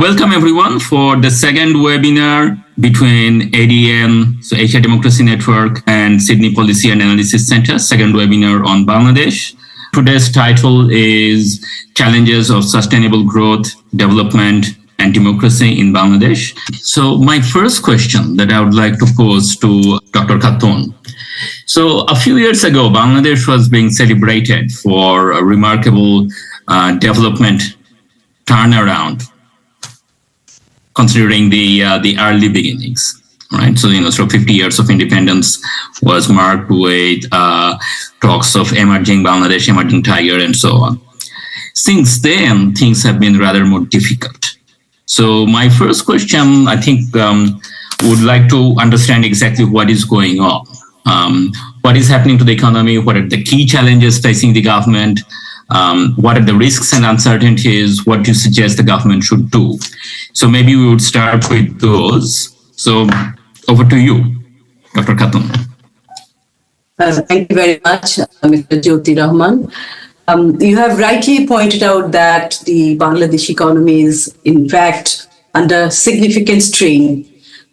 Welcome everyone for the second webinar between ADN, so Asia Democracy Network, and Sydney Policy and Analysis Center, second webinar on Bangladesh. Today's title is Challenges of Sustainable Growth, Development, and Democracy in Bangladesh. So my first question that I would like to pose to Dr. Khatun. So a few years ago, Bangladesh was being celebrated for a remarkable development turnaround, considering the early beginnings, right? So 50 years of independence was marked with talks of emerging Bangladesh, emerging tiger, and so on. Since then, things have been rather more difficult. So my first question, I think, would like to understand exactly what is going on. What is happening to the economy? What are the key challenges facing the government? What are the risks and uncertainties? What do you suggest the government should do? So maybe we would start with those. So over to you, Dr. Khatun. Thank you very much, Mr. Jyoti Rahman. You have rightly pointed out that the Bangladesh economy is, in fact, under significant strain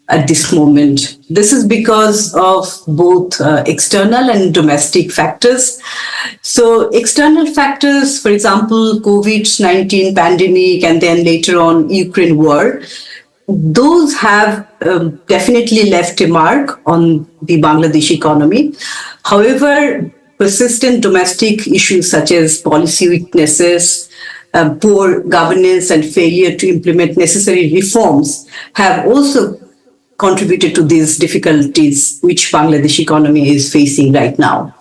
at this moment. This is because of both external and domestic factors. So external factors, for example, COVID-19 pandemic, and then later on Ukraine war, those have definitely left a mark on the Bangladesh economy. However, persistent domestic issues such as policy weaknesses, poor governance, and failure to implement necessary reforms have also contributed to these difficulties which Bangladesh economy is facing right now.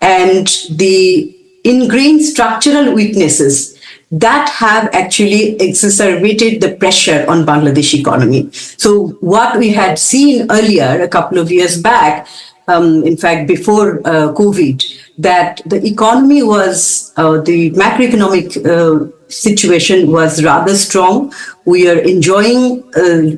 And the ingrained structural weaknesses that have actually exacerbated the pressure on Bangladesh economy. So what we had seen earlier, a couple of years back, in fact, before COVID, that the economy was, the macroeconomic situation was rather strong. We are enjoying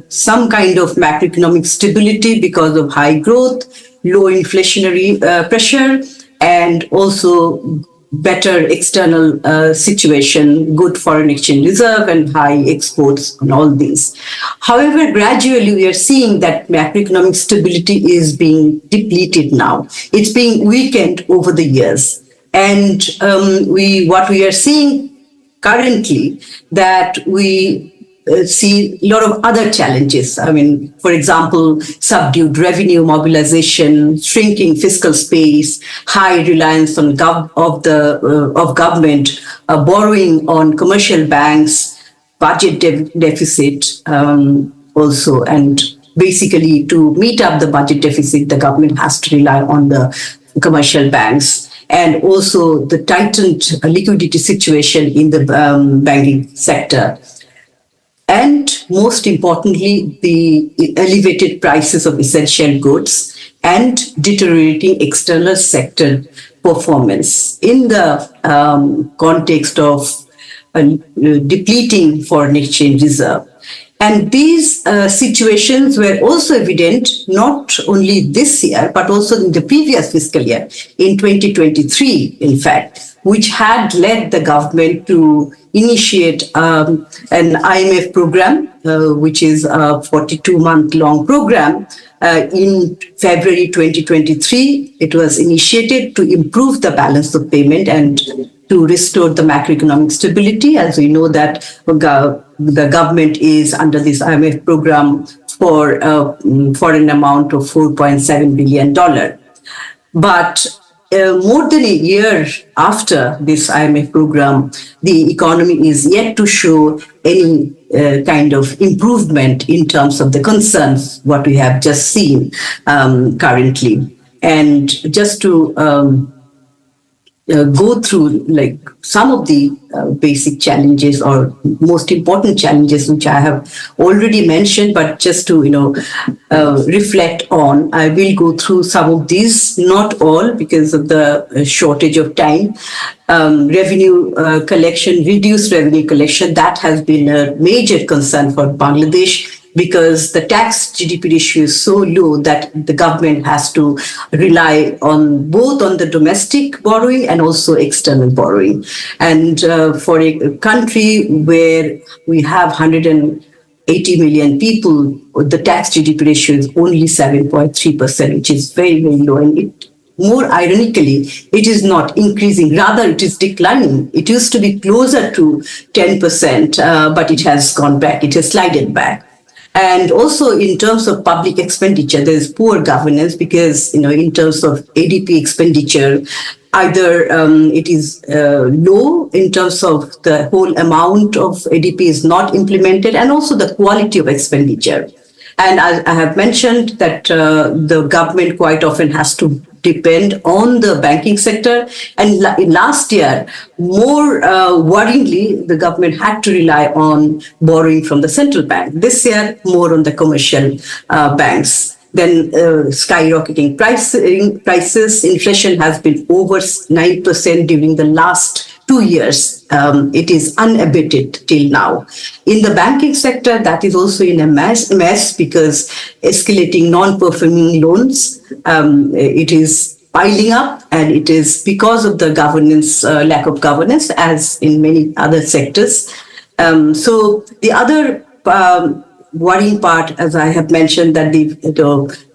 some kind of macroeconomic stability because of high growth, low inflationary pressure, and also better external situation, good foreign exchange reserve, and high exports, and all these. However, gradually we are seeing that macroeconomic stability is being depleted now. It's being weakened over the years. And what we are seeing currently, that we see a lot of other challenges. I mean, for example, subdued revenue mobilization, shrinking fiscal space, high reliance on government, borrowing on commercial banks, budget deficit also, and basically to meet up the budget deficit, the government has to rely on the commercial banks. And also the tightened liquidity situation in the banking sector. And most importantly, the elevated prices of essential goods and deteriorating external sector performance in the context of depleting foreign exchange reserve. And these situations were also evident not only this year, but also in the previous fiscal year, in 2023, in fact, which had led the government to initiate an IMF program, which is a 42-month-long program. In February 2023, it was initiated to improve the balance of payment and to restore the macroeconomic stability. As we know that the government is under this IMF program for an amount of $4.7 billion. But more than a year after this IMF program, the economy is yet to show any kind of improvement in terms of the concerns, what we have just seen currently. And just to go through like some of the basic challenges or most important challenges which I have already mentioned, but just to reflect on, I will go through some of these, not all because of the shortage of time. Revenue collection, reduced revenue collection, that has been a major concern for Bangladesh, because the tax GDP ratio is so low that the government has to rely on both on the domestic borrowing and also external borrowing. And for a country where we have 80 million people, the tax GDP ratio is only 7.3%, which is very, very low. And more ironically, it is not increasing, rather it is declining. It used to be closer to 10%, but it has gone back, it has slided back. And also in terms of public expenditure, there is poor governance because, in terms of ADP expenditure, either it is low in terms of the whole amount of ADP is not implemented, and also the quality of expenditure. And I have mentioned that the government quite often has to depend on the banking sector. And last year, more worryingly, the government had to rely on borrowing from the central bank. This year, more on the commercial banks. Then skyrocketing prices. Inflation has been over 9% during the last 2 years. It is unabated till now. In the banking sector, that is also in a mess because escalating non-performing loans, it is piling up, and it is because of the governance, lack of governance, as in many other sectors. So the other worrying part, as I have mentioned, that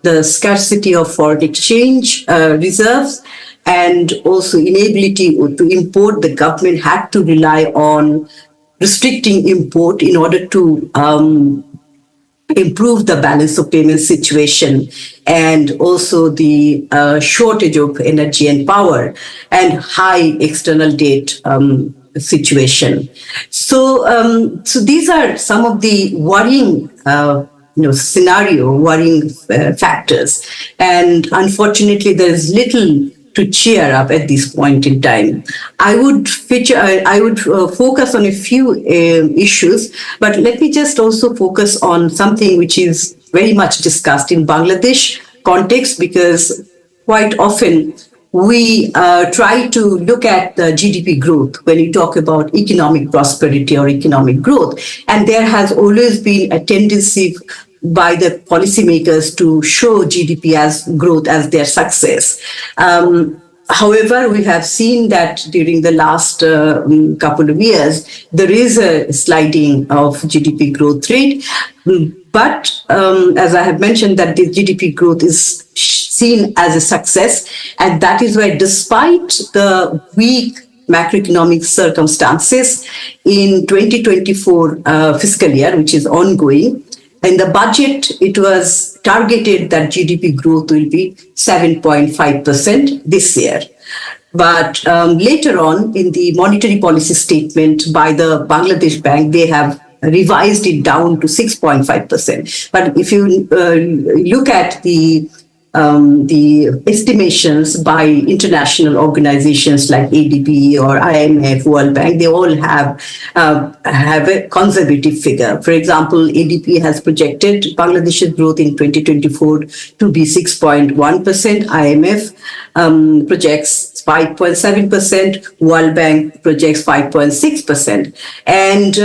the scarcity of foreign exchange reserves, and also inability to import. The government had to rely on restricting import in order to improve the balance of payment situation, and also the shortage of energy and power, and high external debt situation. So these are some of the worrying worrying factors, and unfortunately there is little to cheer up at this point in time. I would focus on a few issues, but let me just also focus on something which is very much discussed in Bangladesh context, because quite often we try to look at the GDP growth when you talk about economic prosperity or economic growth. And there has always been a tendency by the policymakers to show GDP as growth as their success. However, we have seen that during the last couple of years, there is a sliding of GDP growth rate. But as I have mentioned, that the GDP growth is seen as a success. And that is why, despite the weak macroeconomic circumstances in 2024 fiscal year, which is ongoing, in the budget, it was targeted that GDP growth will be 7.5% this year. But later on, in the monetary policy statement by the Bangladesh Bank, they have revised it down to 6.5%. But if you look at the estimations by international organizations like ADB or IMF, World Bank, they all have a conservative figure. For example, ADB has projected Bangladesh's growth in 2024 to be 6.1%. IMF projects 5.7%. World Bank projects 5.6%. And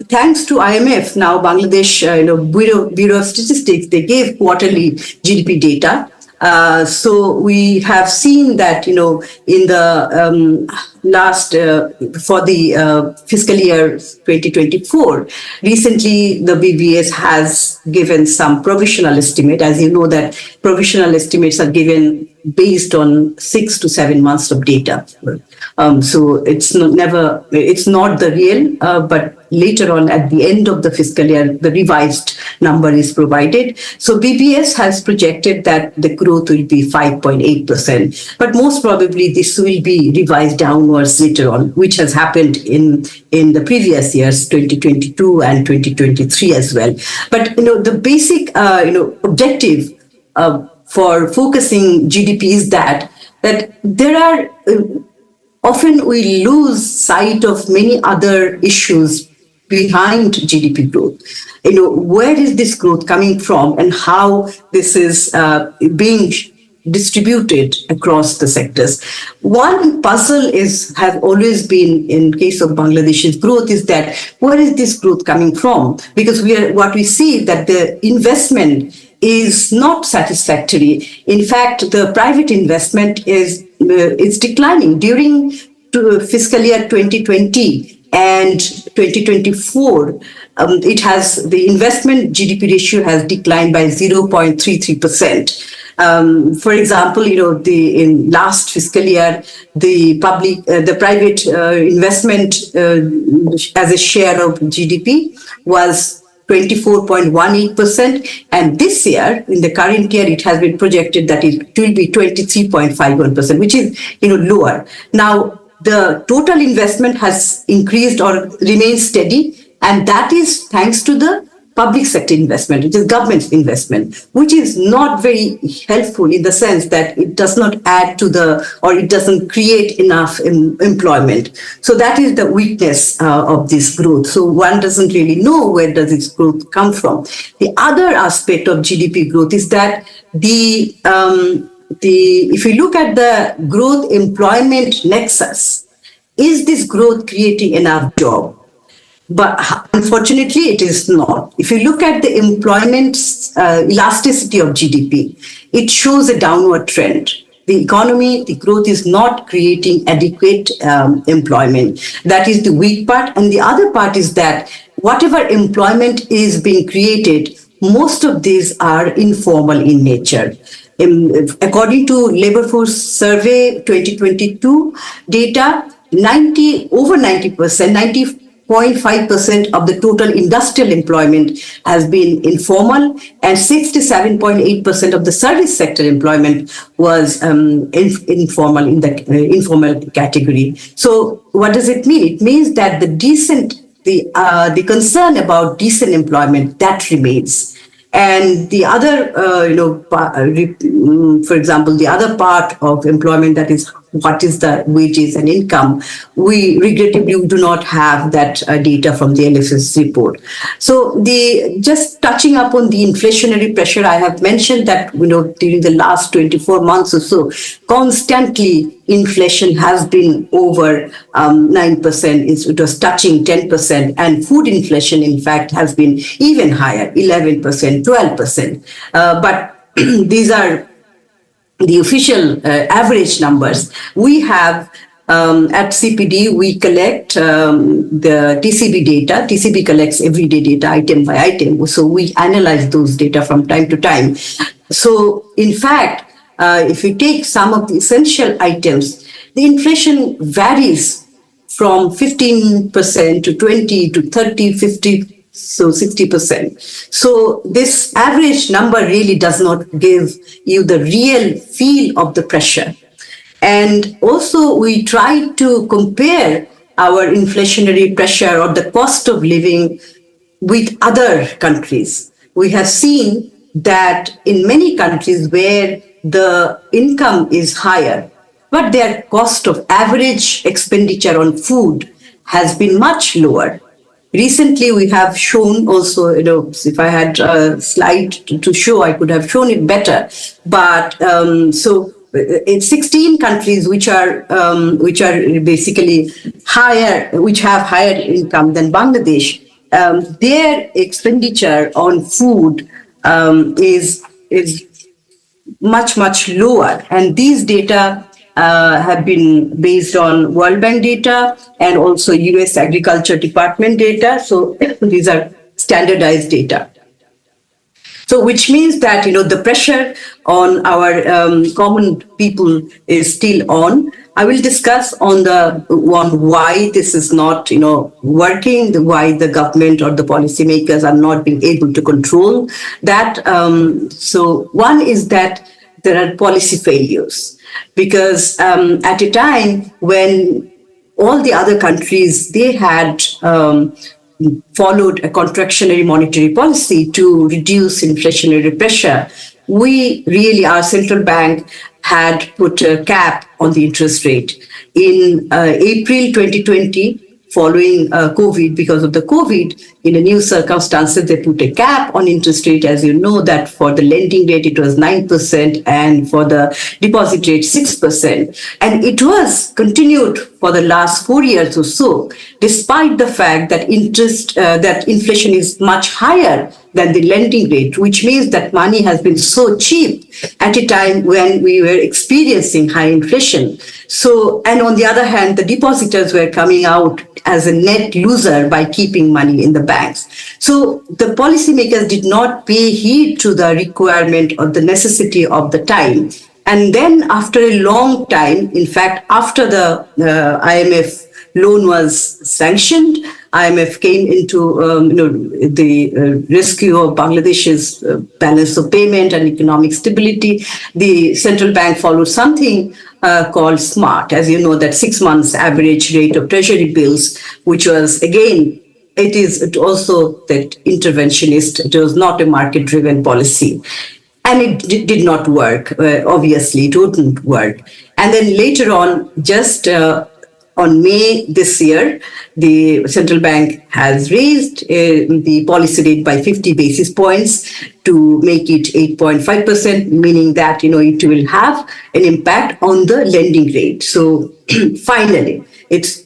thanks to IMF, now Bangladesh Bureau of Statistics, they gave quarterly GDP data. So we have seen that, in the last, for the fiscal year 2024, recently the BBS has given some provisional estimate. As you know, that provisional estimates are given based on 6 to 7 months of data. So it's not the real, but later on at the end of the fiscal year, the revised number is provided. So BBS has projected that the growth will be 5.8%, but most probably this will be revised downwards later on, which has happened in the previous years, 2022 and 2023 as well. But the basic objective for focusing GDP is that there are often we lose sight of many other issues behind GDP growth. Where is this growth coming from, and how this is being distributed across the sectors? One puzzle has always been, in case of Bangladesh's growth, is that where is this growth coming from? Because what we see that the investment is not satisfactory. In fact, the private investment is declining. During fiscal year 2020 and 2024, the investment GDP ratio has declined by 0.33%. For example, in last fiscal year, the private investment as a share of GDP was 24.18%, and this year, in the current year, it has been projected that it will be 23.51%, which is lower. Now, the total investment has increased or remains steady, and that is thanks to the public sector investment, which is government investment, which is not very helpful in the sense that it does not add to or it doesn't create enough employment. So that is the weakness of this growth. So one doesn't really know where does this growth come from. The other aspect of GDP growth is that if you look at the growth employment nexus, is this growth creating enough jobs? But unfortunately, it is not. If you look at the employment elasticity of GDP, it shows a downward trend. The economy, the growth is not creating adequate employment. That is the weak part. And the other part is that whatever employment is being created, most of these are informal in nature. According to Labor Force Survey 2022 data, over 90%, 0.5% of the total industrial employment has been informal, and 67.8% of the service sector employment was informal in the informal category. So what does it mean? It means that the concern about decent employment, that remains. And the other, for example, the other part of employment, that is what is the wages and income, we regrettably do not have that data from the LFS report. So just touching upon the inflationary pressure, I have mentioned that during the last 24 months or so, constantly inflation has been over 9%. It was touching 10%, and food inflation, in fact, has been even higher, 11%, 12%. But these are the official average numbers. We have at CPD, we collect the TCB data. TCB collects everyday data, item by item. So we analyze those data from time to time. So in fact, if you take some of the essential items, the inflation varies from 15% to 20 to 30, 50, so 60%. So this average number really does not give you the real feel of the pressure. And also we try to compare our inflationary pressure or the cost of living with other countries. We have seen that in many countries where the income is higher, but their cost of average expenditure on food has been much lower. Recently, we have shown also, if I had a slide to show, I could have shown it better. But so in 16 countries which are basically higher, which have higher income than Bangladesh, their expenditure on food is much, much lower. And these data have been based on World Bank data and also US Agriculture Department data. So these are standardized data. So which means that, the pressure on our common people is still on. I will discuss on why this is not, working, why the government or the policymakers are not being able to control that. So one is that there are policy failures. Because at a time when all the other countries, they had followed a contractionary monetary policy to reduce inflationary pressure, our central bank had put a cap on the interest rate. In April 2020, following COVID, because of the COVID, in a new circumstances, they put a cap on interest rate. As you know, that for the lending rate, it was 9%, and for the deposit rate, 6%. And it was continued for the last 4 years or so, despite the fact that that inflation is much higher than the lending rate, which means that money has been so cheap at a time when we were experiencing high inflation. So, and on the other hand, the depositors were coming out as a net loser by keeping money in the bank. banks. So the policymakers did not pay heed to the requirement or the necessity of the time. And then after a long time, in fact, after the IMF loan was sanctioned, IMF came into the rescue of Bangladesh's balance of payment and economic stability. The central bank followed something called SMART, as you know, that 6 months average rate of treasury bills, which was again, it also that interventionist. It was not a market-driven policy. And it did not work. Obviously, it wouldn't work. And then later on, just on May this year, the central bank has raised the policy rate by 50 basis points to make it 8.5%, meaning that it will have an impact on the lending rate. So finally, it's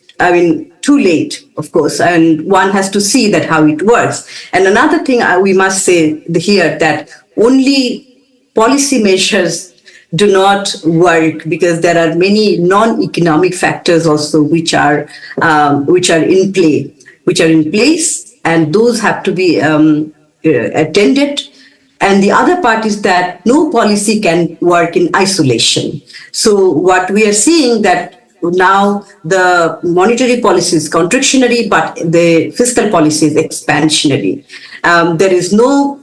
too late, of course, and one has to see that how it works. And another thing we must say here, that only policy measures do not work, because there are many non-economic factors also which are in place, and those have to be attended. And the other part is that no policy can work in isolation. So what we are seeing that now the monetary policy is contractionary, but the fiscal policy is expansionary. There is no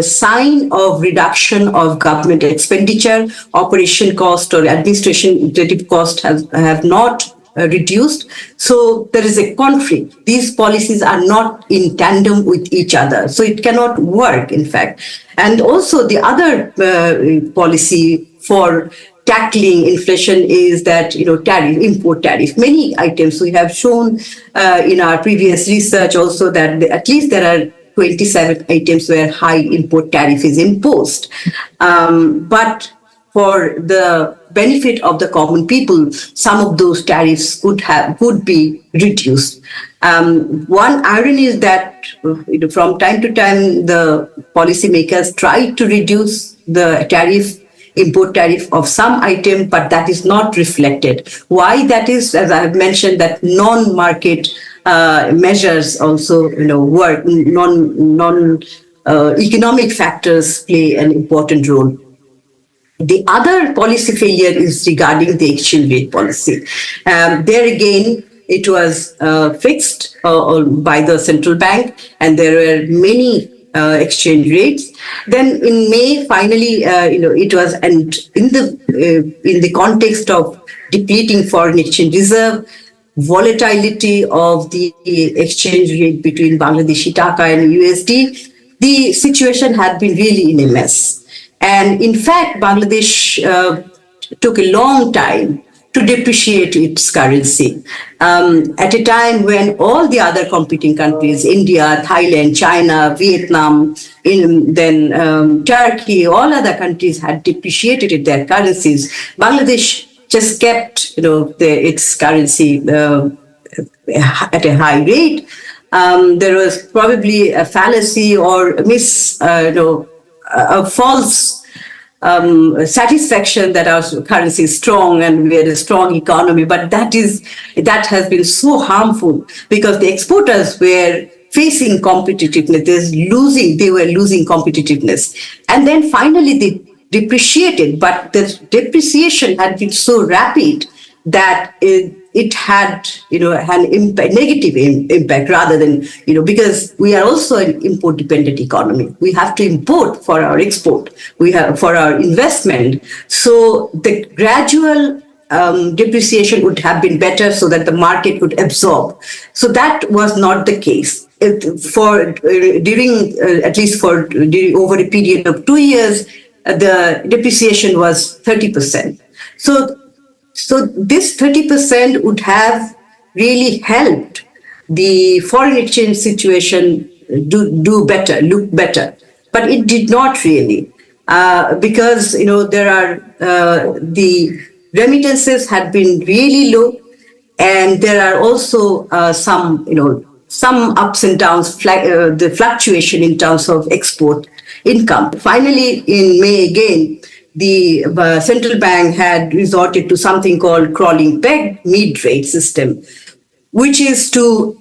sign of reduction of government expenditure. Operation cost or administrative cost have not reduced. So there is a conflict. These policies are not in tandem with each other. So it cannot work, in fact. And also the other policy for tackling inflation is that import tariff. Many items we have shown in our previous research also that at least there are 27 items where high import tariff is imposed. But for the benefit of the common people, some of those tariffs could be reduced. One irony is that from time to time the policymakers try to reduce the import tariff of some item, but that is not reflected. Why that is, as I have mentioned, that non-market measures also work. Economic factors play an important role. The other policy failure is regarding the exchange rate policy. There again, it was fixed by the central bank, and there were many exchange rates. Then in May, finally, it was, and in the context of depleting foreign exchange reserve, volatility of the exchange rate between Bangladeshi Taka and USD, the situation had been really in a mess. And in fact, Bangladesh took a long time to depreciate its currency. At a time when all the other competing countries, India, Thailand, China, Vietnam, then Turkey, all other countries had depreciated their currencies, Bangladesh just kept its currency at a high rate. There was probably a fallacy or a false satisfaction that our currency is strong and we are a strong economy, but that has been so harmful, because the exporters were facing competitiveness. They were losing competitiveness, and then finally they depreciated, but the depreciation had been so rapid that it had negative impact rather than because we are also an import dependent economy. We have to import for our export, we have for our investment. So the gradual depreciation would have been better so that the market could absorb. So that was not the case. During over a period of 2 years, the depreciation was 30%. So this 30% would have really helped the foreign exchange situation look better, but it did not really, because there are the remittances had been really low, and there are also some ups and downs, the fluctuation in terms of export income. Finally, in May again, the central bank had resorted to something called crawling peg mid-rate system, which is to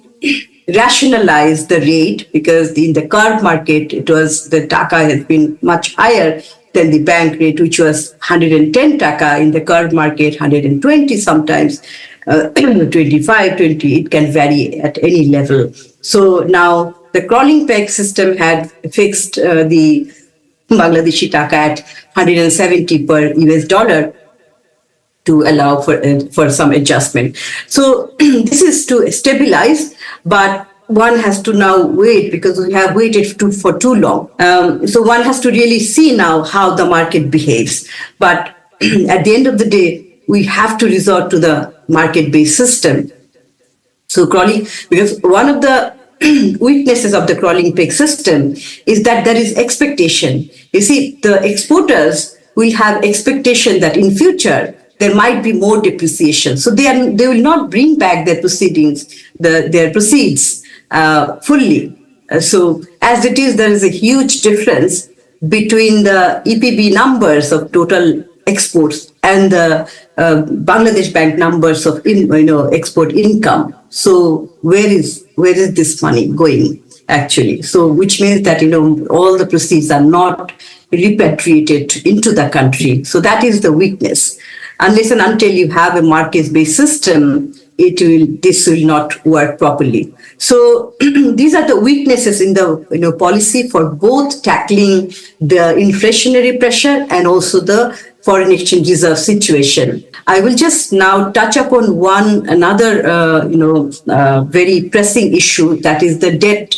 rationalize the rate, because in the current market, it was the taka has been much higher than the bank rate, which was 110 taka. In the current market, 120 sometimes, 25, 20, it can vary at any level. So now the crawling peg system had fixed the Bangladeshi taka at 170 per US dollar to allow for some adjustment. So this is to stabilize, but one has to now wait, because we have waited for too long. So one has to really see now how the market behaves. But at the end of the day, we have to resort to the market-based system. So crawling, because one of the weaknesses of the crawling peg system is that there is expectation. You see, the exporters will have expectation that in future there might be more depreciation. So they will not bring back their their proceeds fully. So as it is, there is a huge difference between the EPB numbers of total exports and the Bangladesh Bank numbers of export income. So where is this money going actually? So which means that all the proceeds are not repatriated into the country. So that is the weakness. Unless and until you have a market-based system, this will not work properly. So these are the weaknesses in the policy for both tackling the inflationary pressure and also the foreign exchange reserve situation. I will just now touch upon another very pressing issue, that is the debt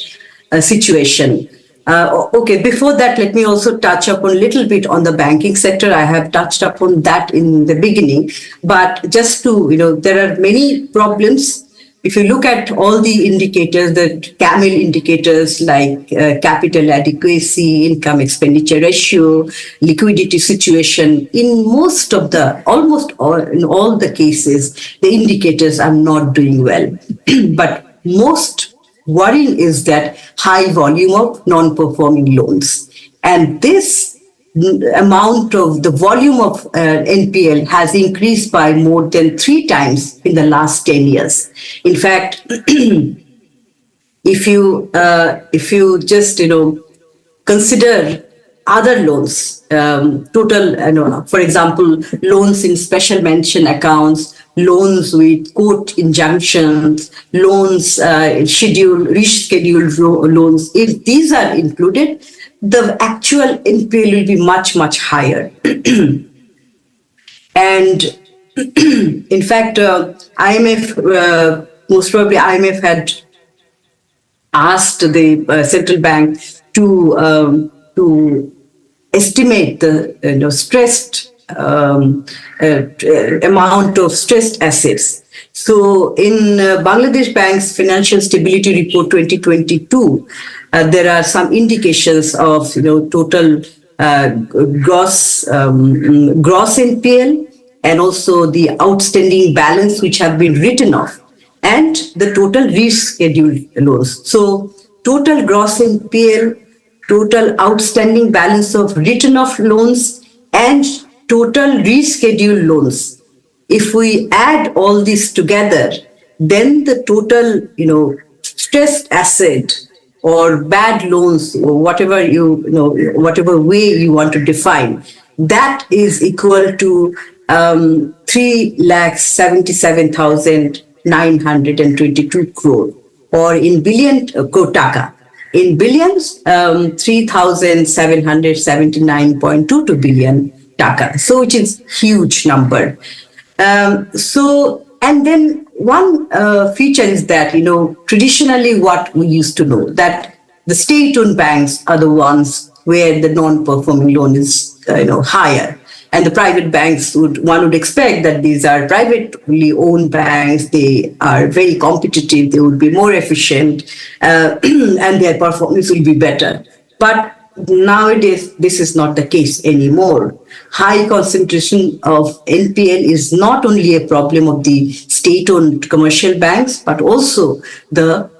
situation. Okay, before that, let me also touch upon a little bit on the banking sector. I have touched upon that in the beginning, but just to, there are many problems. If you look at all the indicators, the CAMEL indicators like capital adequacy, income expenditure ratio, liquidity situation, in almost all the cases, the indicators are not doing well. But most worrying is that high volume of non-performing loans. And this amount of the volume of NPL has increased by more than 3 times in the last 10 years. In fact, if you just consider other loans, total, for example, loans in special mention accounts, loans with court injunctions, loans, rescheduled loans, if these are included, the actual NPL will be much, much higher. And in fact, IMF, most probably IMF had asked the central bank to estimate the stressed amount of stressed assets. So in Bangladesh Bank's Financial Stability Report 2022, there are some indications of total gross NPL and also the outstanding balance which have been written off, and the total rescheduled loans. So total gross NPL, total outstanding balance of written off loans, and total rescheduled loans. If we add all this together, then the total, stressed asset or bad loans, or whatever whatever way you want to define, that is equal to 3,77,922 crore, or in billion taka. In billions, 3,779.22 billion taka. So which is huge number. And then one feature is that, traditionally what we used to know, that the state-owned banks are the ones where the non-performing loan is, higher. And the private banks one would expect that these are privately owned banks, they are very competitive, they would be more efficient, and their performance will be better. But nowadays, this is not the case anymore. High concentration of NPL is not only a problem of the state-owned commercial banks, but also the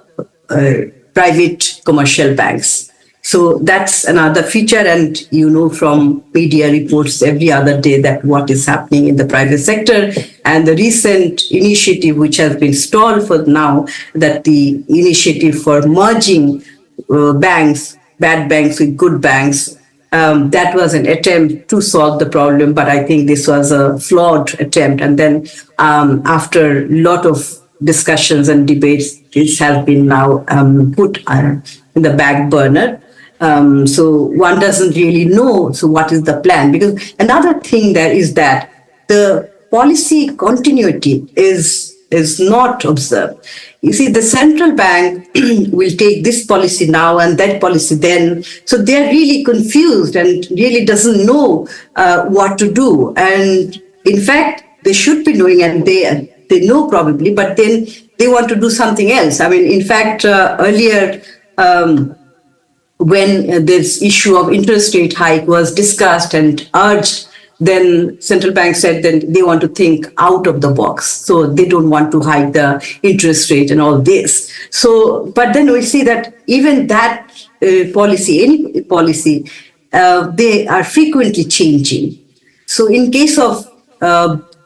private commercial banks. So that's another feature. And you know from media reports every other day that what is happening in the private sector. And the recent initiative, which has been stalled for now, that the initiative for merging banks, bad banks with good banks, that was an attempt to solve the problem, but I think this was a flawed attempt. And then after a lot of discussions and debates, this has been now put in the back burner. So one doesn't really know, so what is the plan? Because another thing there is that the policy continuity is not observed. You see, the central bank will take this policy now and that policy then. So they're really confused and really doesn't know what to do. And in fact, they should be knowing, and they know probably, but then they want to do something else. I mean, in fact, earlier, when this issue of interest rate hike was discussed and urged, then central bank said that they want to think out of the box. So they don't want to hike the interest rate and all this. So, but then we see that even that policy, any policy, they are frequently changing. So in case of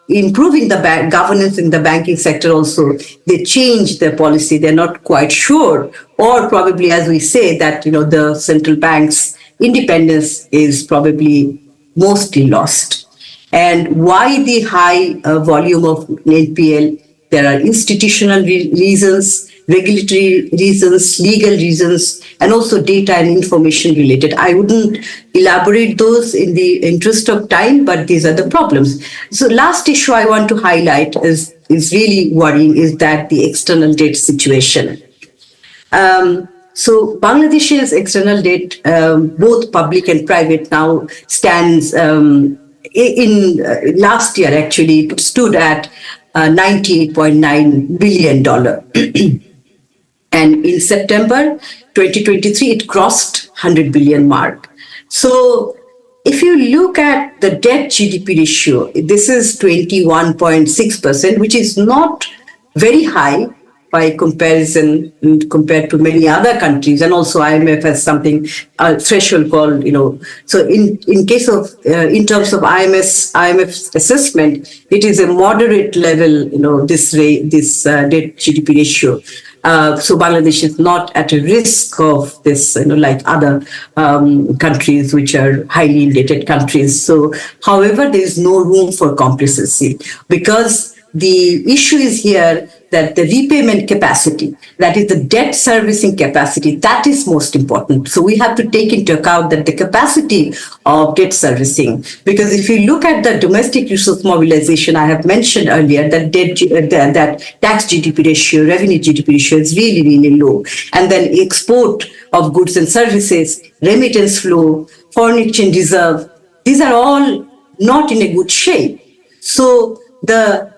improving the governance in the banking sector also, they change their policy. They're not quite sure, or probably, as we say, that the central bank's independence is probably mostly lost. And why the high volume of NPL? There are institutional reasons, regulatory reasons, legal reasons, and also data and information related. I wouldn't elaborate those in the interest of time, but these are the problems. So last issue I want to highlight is really worrying, is that the external debt situation. So Bangladesh's external debt, both public and private, now stands in last year actually it stood at $98.9 billion. And in September 2023, it crossed 100 billion mark. So if you look at the debt GDP ratio, this is 21.6%, which is not very high by comparison compared to many other countries. And also IMF has something, a threshold called, so in case of, in terms of IMF's assessment, it is a moderate level, this debt GDP ratio. So Bangladesh is not at a risk of this, like other countries which are highly indebted countries. So, however, there is no room for complacency, because the issue is here that the repayment capacity, that is the debt servicing capacity, that is most important. So we have to take into account that the capacity of debt servicing, because if you look at the domestic resource mobilization, I have mentioned earlier that that tax GDP ratio, revenue GDP ratio is really, really low. And then export of goods and services, remittance flow, foreign exchange reserve, these are all not in a good shape. So the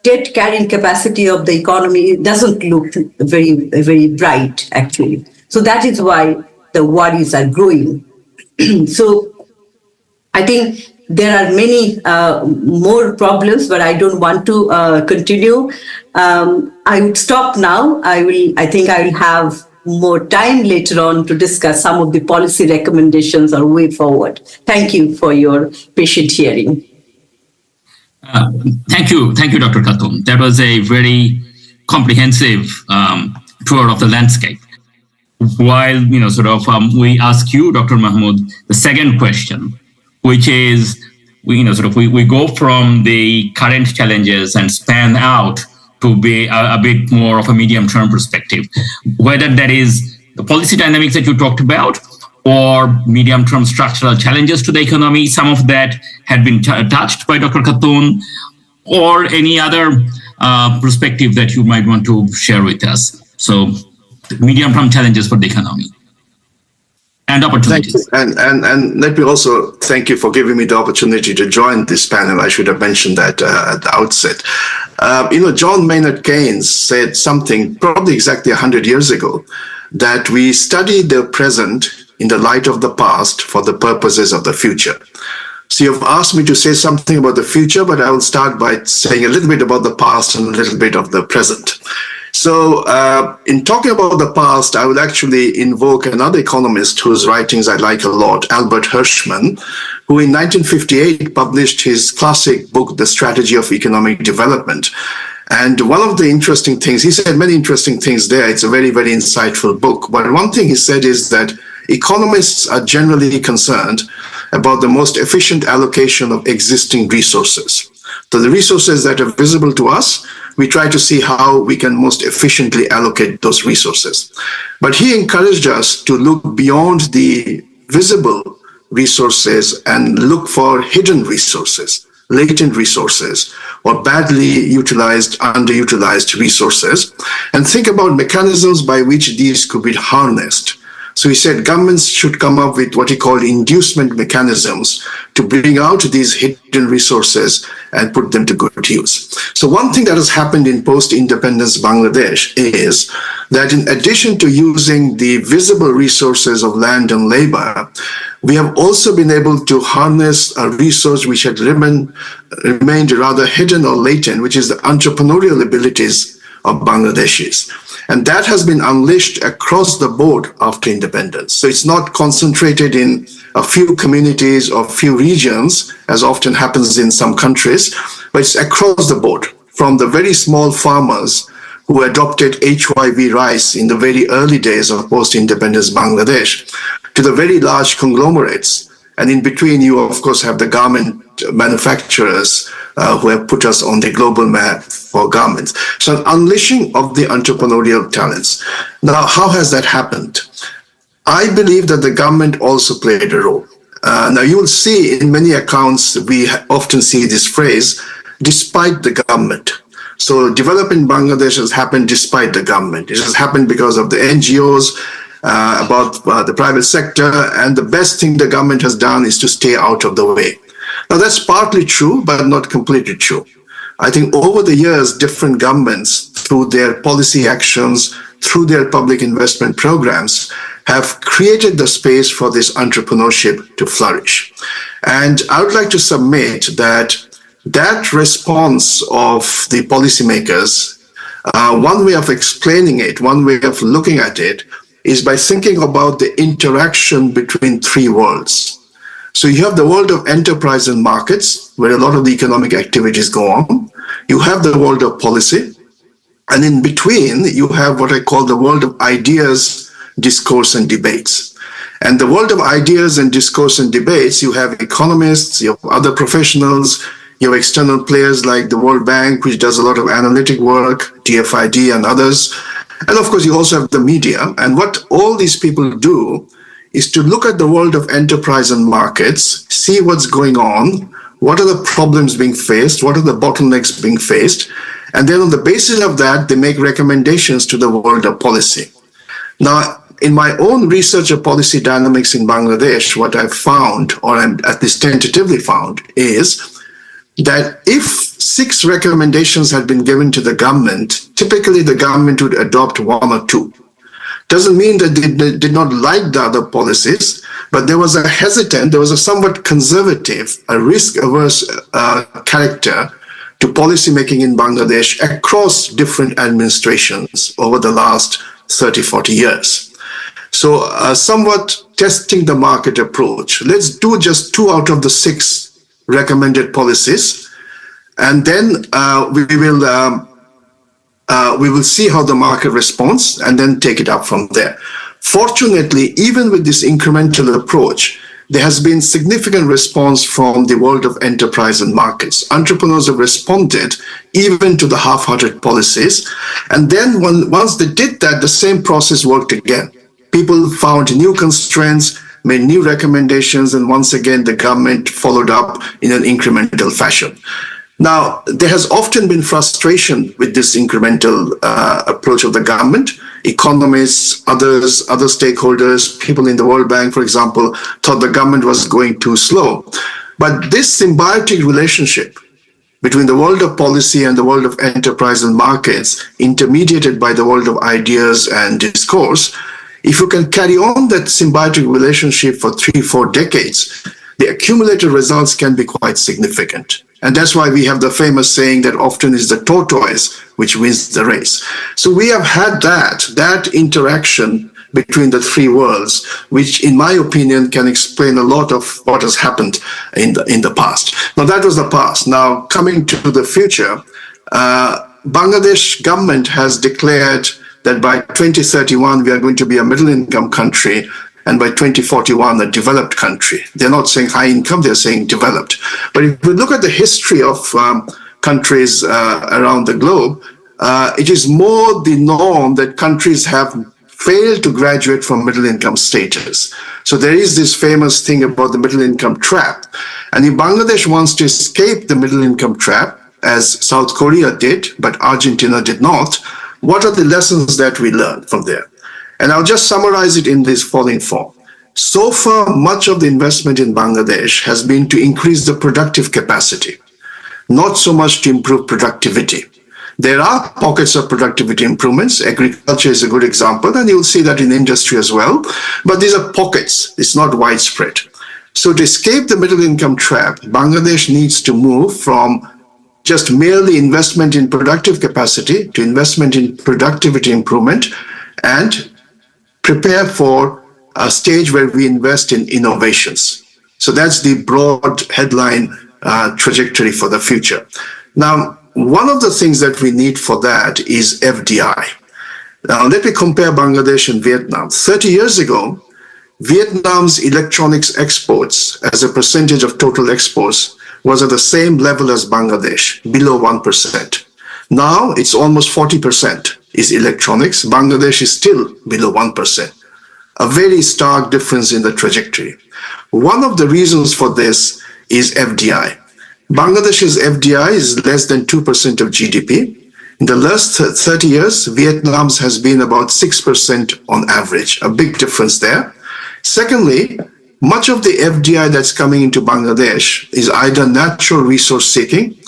debt carrying capacity of the economy doesn't look very, very bright, actually. So that is why the worries are growing. So I think there are many more problems, but I don't want to continue. I would stop now. I think I will have more time later on to discuss some of the policy recommendations or way forward. Thank you for your patient hearing. Thank you, Dr. Khatun. That was a very comprehensive tour of the landscape. While we ask you, Dr. Mahmood, the second question, which is we go from the current challenges and span out to be a bit more of a medium-term perspective, whether that is the policy dynamics that you talked about, or medium-term structural challenges to the economy. Some of that had been touched by Dr. Khatun, or any other perspective that you might want to share with us. So, medium-term challenges for the economy and opportunities. Thank you. And let me also thank you for giving me the opportunity to join this panel. I should have mentioned that at the outset. John Maynard Keynes said something probably exactly 100 years ago, that we study the present in the light of the past for the purposes of the future. So you've asked me to say something about the future, but I will start by saying a little bit about the past and a little bit of the present. So, in talking about the past, I would actually invoke another economist whose writings I like a lot, Albert Hirschman, who in 1958 published his classic book, The Strategy of Economic Development. And one of the interesting things, he said many interesting things there. It's a very, very insightful book. But one thing he said is that economists are generally concerned about the most efficient allocation of existing resources. So the resources that are visible to us, we try to see how we can most efficiently allocate those resources. But he encouraged us to look beyond the visible resources and look for hidden resources, latent resources, or badly utilized, underutilized resources, and think about mechanisms by which these could be harnessed. So he said governments should come up with what he called inducement mechanisms to bring out these hidden resources and put them to good use. So one thing that has happened in post-independence Bangladesh is that in addition to using the visible resources of land and labor, we have also been able to harness a resource which had remained rather hidden or latent, which is the entrepreneurial abilities of Bangladeshis. And that has been unleashed across the board after independence. So it's not concentrated in a few communities or few regions, as often happens in some countries, but it's across the board, from the very small farmers who adopted HYV rice in the very early days of post-independence Bangladesh, to the very large conglomerates. And in between, you, of course, have the garment manufacturers who have put us on the global map for garments. So an unleashing of the entrepreneurial talents. Now, how has that happened? I believe that the government also played a role. Now, you will see in many accounts, we often see this phrase, despite the government. So development in Bangladesh has happened despite the government. It has happened because of the NGOs, about the private sector, and the best thing the government has done is to stay out of the way. Now, that's partly true, but not completely true. I think over the years, different governments, through their policy actions, through their public investment programs, have created the space for this entrepreneurship to flourish. And I would like to submit that that response of the policymakers, one way of explaining it, one way of looking at it, is by thinking about the interaction between three worlds. So you have the world of enterprise and markets, where a lot of the economic activities go on. You have the world of policy. And in between, you have what I call the world of ideas, discourse, and debates. And the world of ideas and discourse and debates, you have economists, you have other professionals, you have external players like the World Bank, which does a lot of analytic work, DFID and others. And of course, you also have the media. And what all these people do is to look at the world of enterprise and markets, see what's going on, what are the problems being faced, what are the bottlenecks being faced, and then on the basis of that, they make recommendations to the world of policy. Now, in my own research of policy dynamics in Bangladesh, what I've found, or at least tentatively found, is that if 6 recommendations had been given to the government, typically the government would adopt 1 or 2. Doesn't mean that they did not like the other policies, but there was a somewhat conservative, a risk-averse character to policymaking in Bangladesh across different administrations over the last 30, 40 years. So somewhat testing the market approach. Let's do just 2 out of the 6 recommended policies, and then we will see how the market responds and then take it up from there. Fortunately, even with this incremental approach, there has been significant response from the world of enterprise and markets. Entrepreneurs have responded even to the half-hearted policies. And then once they did that, the same process worked again. People found new constraints, made new recommendations, and once again, the government followed up in an incremental fashion. Now, there has often been frustration with this incremental approach of the government. Economists, other stakeholders, people in the World Bank, for example, thought the government was going too slow. But this symbiotic relationship between the world of policy and the world of enterprise and markets, intermediated by the world of ideas and discourse, if you can carry on that symbiotic relationship for 3-4 decades, the accumulated results can be quite significant. And that's why we have the famous saying that often is the tortoise which wins the race. So we have had that interaction between the three worlds, which in my opinion can explain a lot of what has happened in the past. Now that was the past. Now coming to the future, Bangladesh government has declared that by 2031 we are going to be a middle income country, and by 2041 a developed country. They're not saying high income, they're saying developed. But if we look at the history of countries around the globe, it is more the norm that countries have failed to graduate from middle income status. So there is this famous thing about the middle income trap. And if Bangladesh wants to escape the middle income trap, as South Korea did, but Argentina did not, what are the lessons that we learned from there? And I'll just summarize it in this following form. So far, much of the investment in Bangladesh has been to increase the productive capacity, not so much to improve productivity. There are pockets of productivity improvements. Agriculture is a good example, and you'll see that in industry as well. But these are pockets. It's not widespread. So to escape the middle income trap, Bangladesh needs to move from just merely investment in productive capacity to investment in productivity improvement and prepare for a stage where we invest in innovations. So that's the broad headline trajectory for the future. Now, one of the things that we need for that is FDI. Now, let me compare Bangladesh and Vietnam. 30 years ago, Vietnam's electronics exports as a percentage of total exports was at the same level as Bangladesh, below 1%. Now it's almost 40% is electronics. Bangladesh is still below 1%. A very stark difference in the trajectory. One of the reasons for this is FDI. Bangladesh's FDI is less than 2% of GDP. In the last 30 years, Vietnam's has been about 6% on average, a big difference there. Secondly, much of the FDI that's coming into Bangladesh is either natural resource seeking,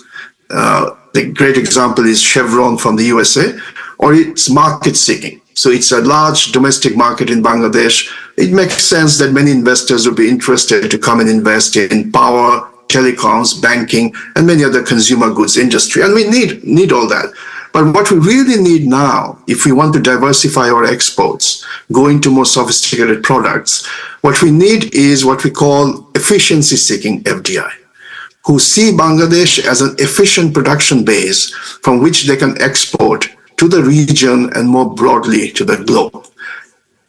the great example is Chevron from the USA, or it's market seeking. So it's a large domestic market in Bangladesh. It makes sense that many investors would be interested to come and invest in power, telecoms, banking, and many other consumer goods industry. And we need all that. But what we really need now, if we want to diversify our exports, go into more sophisticated products, what we need is what we call efficiency-seeking FDI, who see Bangladesh as an efficient production base from which they can export to the region and more broadly to the globe.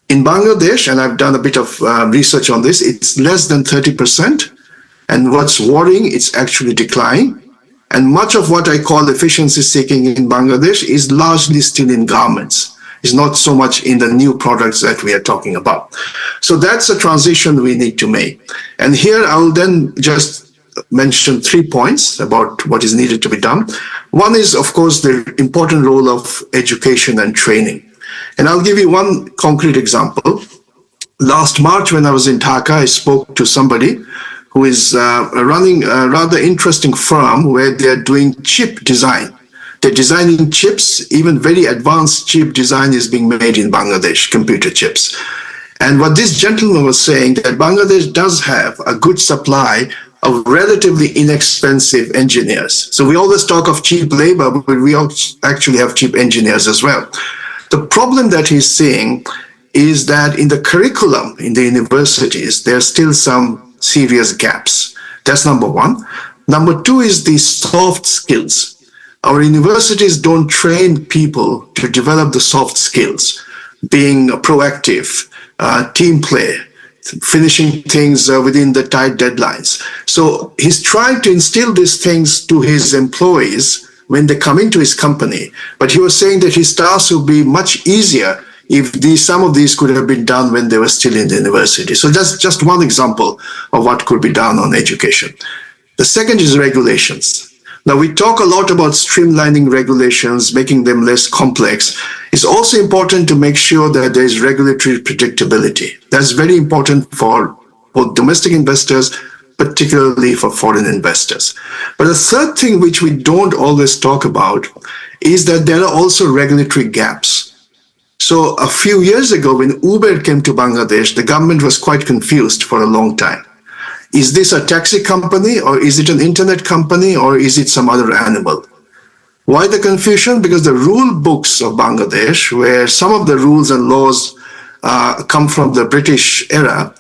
In Bangladesh, and I've done a bit of research on this, it's less than 30%. And what's worrying, it's actually declining. And much of what I call efficiency seeking in Bangladesh is largely still in garments. It's not so much in the new products that we are talking about. So that's a transition we need to make. And here I'll then just mention 3 points about what is needed to be done. One is, of course, the important role of education and training. And I'll give you one concrete example. Last March, when I was in Dhaka, I spoke to somebody who is running a rather interesting firm where they're doing chip design. They're designing chips, even very advanced chip design is being made in Bangladesh, computer chips. And what this gentleman was saying, that Bangladesh does have a good supply of relatively inexpensive engineers. So we always talk of cheap labor, but we actually have cheap engineers as well. The problem that he's seeing is that in the curriculum in the universities, there are still some serious gaps. That's number one. Number two is the soft skills. Our universities don't train people to develop the soft skills, being proactive, team play, finishing things within the tight deadlines. So he's trying to instill these things to his employees when they come into his company. But he was saying that his tasks will be much easier if some of these could have been done when they were still in the university. So that's just one example of what could be done on education. The second is regulations. Now, we talk a lot about streamlining regulations, making them less complex. It's also important to make sure that there is regulatory predictability. That's very important for both domestic investors, particularly for foreign investors. But the third thing which we don't always talk about is that there are also regulatory gaps. So a few years ago, when Uber came to Bangladesh, the government was quite confused for a long time. Is this a taxi company, or is it an internet company, or is it some other animal? Why the confusion? Because the rule books of Bangladesh, where some of the rules and laws come from the British era,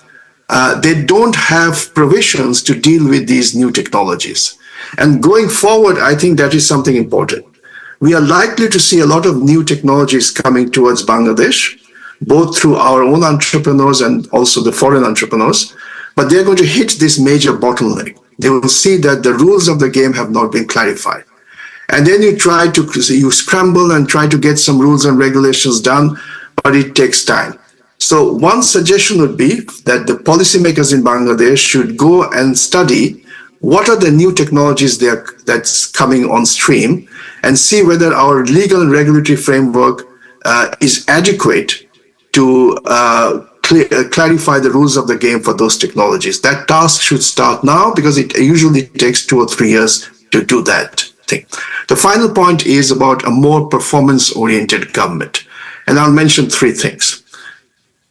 they don't have provisions to deal with these new technologies. And going forward, I think that is something important. We are likely to see a lot of new technologies coming towards Bangladesh, both through our own entrepreneurs and also the foreign entrepreneurs, but they're going to hit this major bottleneck. They will see that the rules of the game have not been clarified. And then you scramble and try to get some rules and regulations done, but it takes time. So one suggestion would be that the policymakers in Bangladesh should go and study what are the new technologies that's coming on stream, and see whether our legal and regulatory framework is adequate to clarify the rules of the game for those technologies. That task should start now, because it usually takes 2 or 3 years to do that thing. The final point is about a more performance-oriented government. And I'll mention 3 things.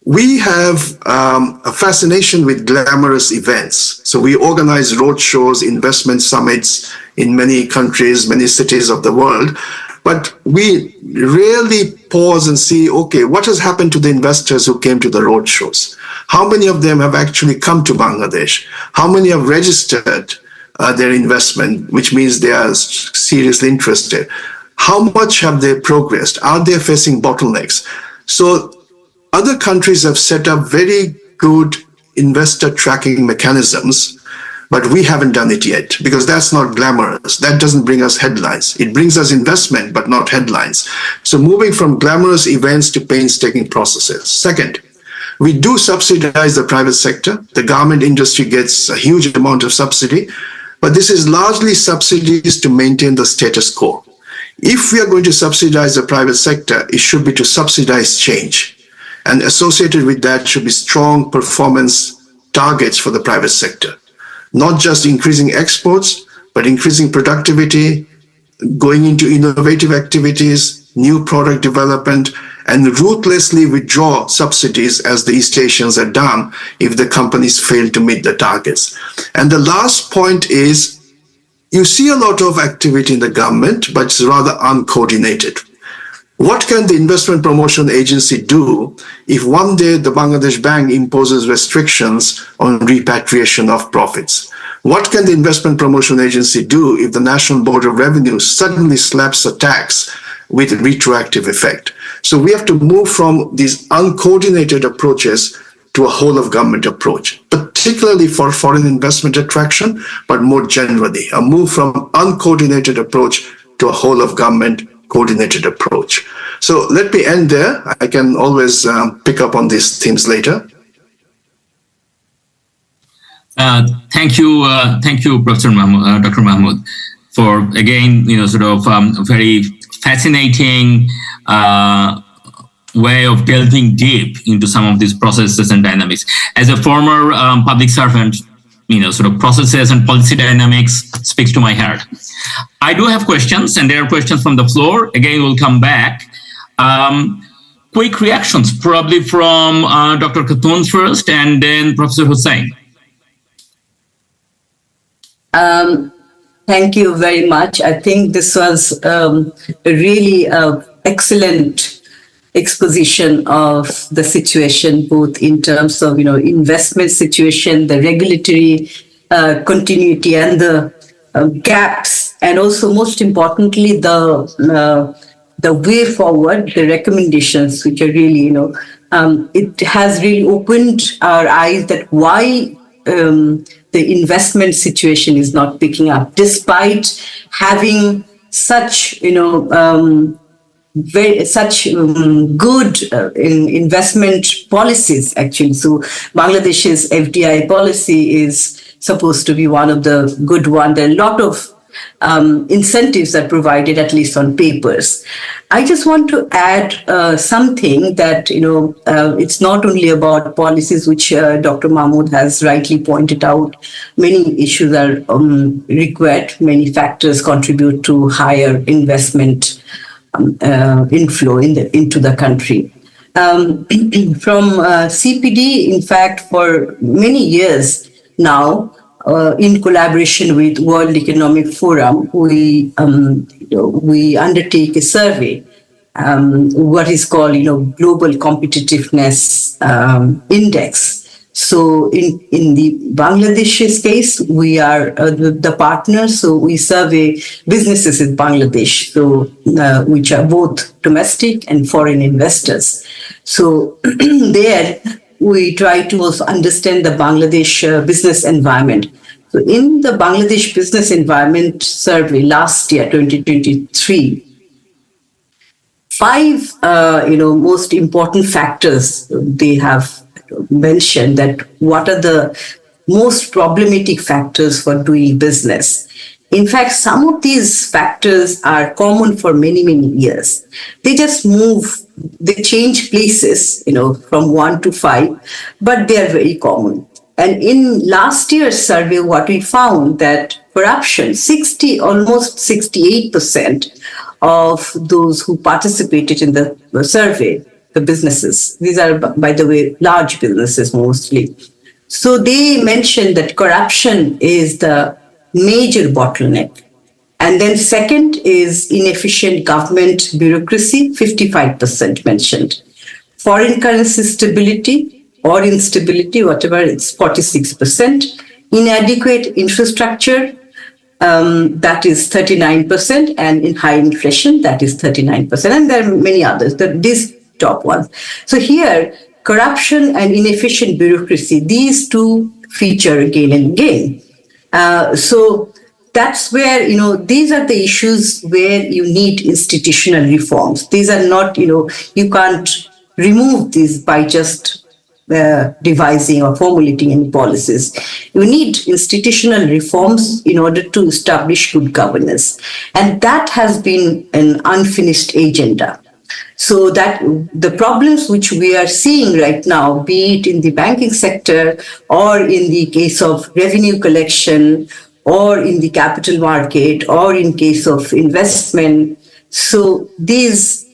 We have a fascination with glamorous events. So we organize roadshows, investment summits in many countries, many cities of the world. But we rarely pause and see, okay, what has happened to the investors who came to the roadshows? How many of them have actually come to Bangladesh? How many have registered their investment, which means they are seriously interested? How much have they progressed? Are they facing bottlenecks? So other countries have set up very good investor tracking mechanisms, but we haven't done it yet, because that's not glamorous. That doesn't bring us headlines. It brings us investment, but not headlines. So moving from glamorous events to painstaking processes. Second, we do subsidize the private sector. The garment industry gets a huge amount of subsidy, but this is largely subsidies to maintain the status quo. If we are going to subsidize the private sector, it should be to subsidize change. And associated with that should be strong performance targets for the private sector. Not just increasing exports, but increasing productivity, going into innovative activities, new product development, and ruthlessly withdraw subsidies as the East Asians have done if the companies fail to meet the targets. And the last point is, you see a lot of activity in the government, but it's rather uncoordinated. What can the investment promotion agency do if one day the Bangladesh Bank imposes restrictions on repatriation of profits? What can the investment promotion agency do if the National Board of Revenue suddenly slaps a tax with retroactive effect? So we have to move from these uncoordinated approaches to a whole of government approach, particularly for foreign investment attraction, but more generally, a move from uncoordinated approach to a whole of government coordinated approach. So let me end there. I can always pick up on these themes later. Thank you, Professor Mahmood, Dr. Mahmood, for again, sort of very fascinating way of delving deep into some of these processes and dynamics. As a former public servant, sort of processes and policy dynamics speaks to my heart. I do have questions, and there are questions from the floor. Again, we'll come back. Quick reactions, probably from Dr. Khatun first, and then Professor Hussain. Thank you very much. I think this was a really excellent exposition of the situation, both in terms of investment situation, the regulatory continuity, and the gaps, and also most importantly the way forward, the recommendations, which are really it has really opened our eyes that why the investment situation is not picking up, despite having such good investment policies, actually. So Bangladesh's FDI policy is supposed to be one of the good ones. There are a lot of incentives are provided, at least on papers. I just want to add something that, it's not only about policies, which Dr. Mahmood has rightly pointed out. Many issues are required. Many factors contribute to higher investment inflow into the country. From CPD, in fact, for many years, now, in collaboration with World Economic Forum, we undertake a survey, what is called, Global Competitiveness Index. So in the Bangladesh's case, we are the partners. So we survey businesses in Bangladesh, so which are both domestic and foreign investors. So there we try to also understand the Bangladesh business environment. So in the Bangladesh business environment survey last year, 2023, five most important factors they have mentioned, that what are the most problematic factors for doing business. In fact, some of these factors are common for many, many years. They just they change places, from 1 to 5, but they are very common. And in last year's survey, what we found that corruption, almost 68% of those who participated in the survey, the businesses, these are, by the way, large businesses mostly. So they mentioned that corruption is the major bottleneck. And then second is inefficient government bureaucracy, 55% mentioned. Foreign currency stability or instability, whatever, it's 46%. Inadequate infrastructure, that is 39%. And in high inflation, that is 39%. And there are many others, these top ones. So here, corruption and inefficient bureaucracy, these two feature again and again. So that's where, these are the issues where you need institutional reforms. These are not, you can't remove these by just devising or formulating any policies. You need institutional reforms in order to establish good governance. And that has been an unfinished agenda. So that the problems which we are seeing right now, be it in the banking sector or in the case of revenue collection or in the capital market or in case of investment, so these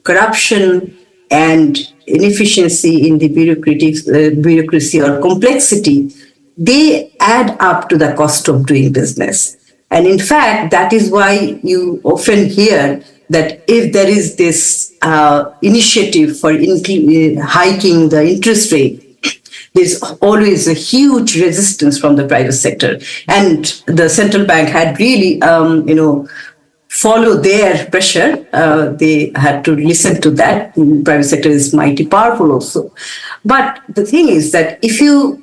corruption and inefficiency in the bureaucracy or complexity, they add up to the cost of doing business. And in fact, that is why you often hear that if there is this initiative for hiking the interest rate, there's always a huge resistance from the private sector. And the central bank had really, follow their pressure. They had to listen to that. The private sector is mighty powerful also. But the thing is that if you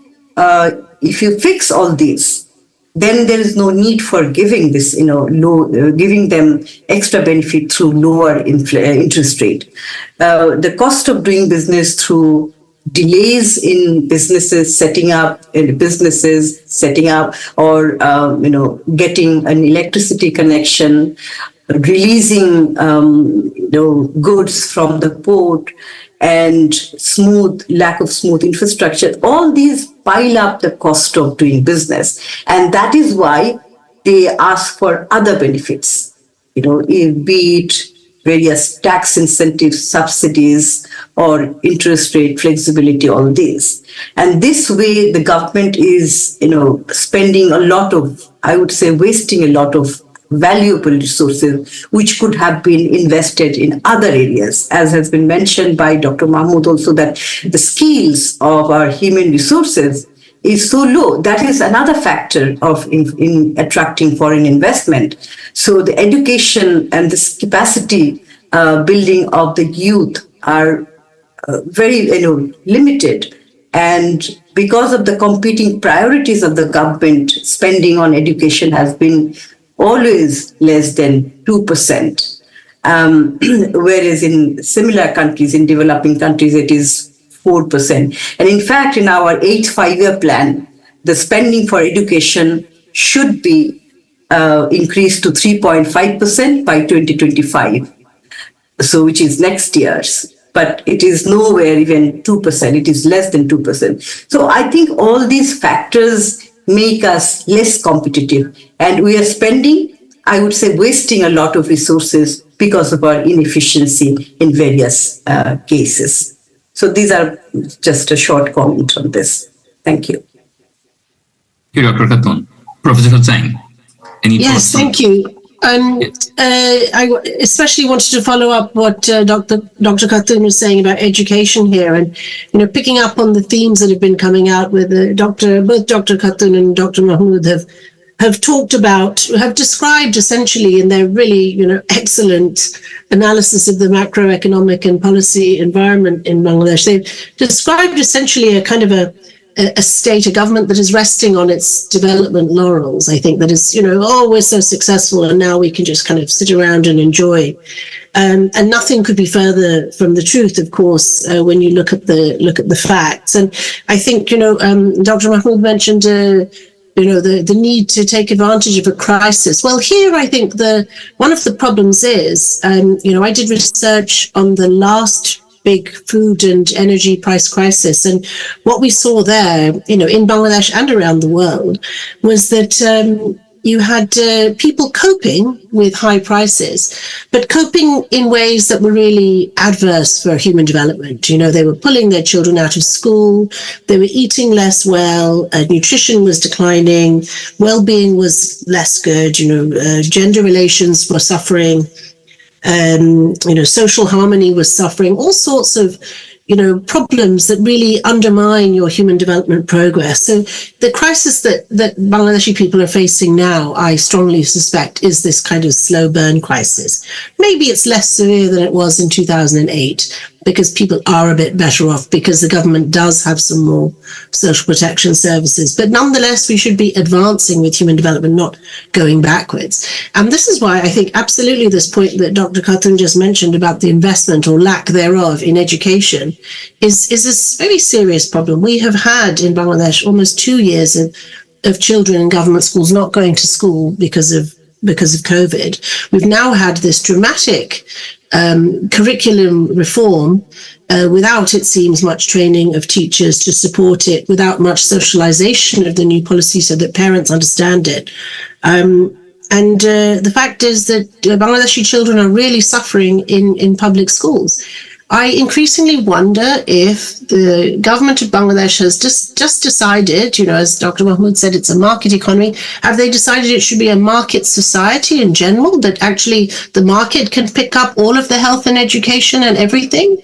fix all these, then there is no need for giving this, giving them extra benefit through lower interest rate. The cost of doing business through delays in businesses setting up, or getting an electricity connection, releasing goods from the port, and lack of smooth infrastructure, all these pile up the cost of doing business. And that is why they ask for other benefits, be it various tax incentives, subsidies, or interest rate flexibility, all these. And this way, the government is, spending a lot of, I would say, wasting a lot of valuable resources, which could have been invested in other areas. As has been mentioned by Dr. Mahmood also, that the skills of our human resources is so low. That is another factor of in attracting foreign investment. So the education and this capacity building of the youth are very limited. And because of the competing priorities of the government, spending on education has been always less than 2%. Whereas in similar countries, in developing countries, it is 4%. And in fact, in our 8th five-year plan, the spending for education should be increased to 3.5% by 2025, so which is next year's. But it is nowhere even 2%, it is less than 2%. So I think all these factors make us less competitive. And we are spending, I would say, wasting a lot of resources because of our inefficiency in various cases. So these are just a short comment on this. Thank you. you, Dr. Khatun. Professor Hussain, any Yes, thoughts? thank you. I especially wanted to follow up what Dr. Khatun was saying about education here, and picking up on the themes that have been coming out with both Dr. Khatun and Dr. Mahmood have described essentially in their really excellent analysis of the macroeconomic and policy environment in Bangladesh. They've described essentially a kind of a government that is resting on its development laurels. I think that is, we're so successful and now we can just kind of sit around and enjoy. And nothing could be further from the truth, of course, when you look at the facts. And I think, Dr. Mahmood mentioned, the need to take advantage of a crisis. Well, here I think one of the problems is, I did research on the last big food and energy price crisis. And what we saw there, in Bangladesh and around the world, was that you had people coping with high prices, but coping in ways that were really adverse for human development. They were pulling their children out of school, they were eating less well, nutrition was declining, well-being was less good, gender relations were suffering, social harmony was suffering, all sorts of, problems that really undermine your human development progress. So the crisis that Bangladeshi people are facing now, I strongly suspect, is this kind of slow burn crisis. Maybe it's less severe than it was in 2008, because people are a bit better off, because the government does have some more social protection services. But nonetheless, we should be advancing with human development, not going backwards. And this is why I think absolutely this point that Dr. Khatun just mentioned about the investment or lack thereof in education is a very serious problem. We have had in Bangladesh almost 2 years of children in government schools not going to school because of COVID. We've now had this dramatic curriculum reform without, it seems, much training of teachers to support it, without much socialization of the new policy so that parents understand it. And the fact is that Bangladeshi children are really suffering in public schools. I increasingly wonder if the government of Bangladesh has just decided, as Dr. Mahmood said, it's a market economy. Have they decided it should be a market society in general, that actually the market can pick up all of the health and education and everything?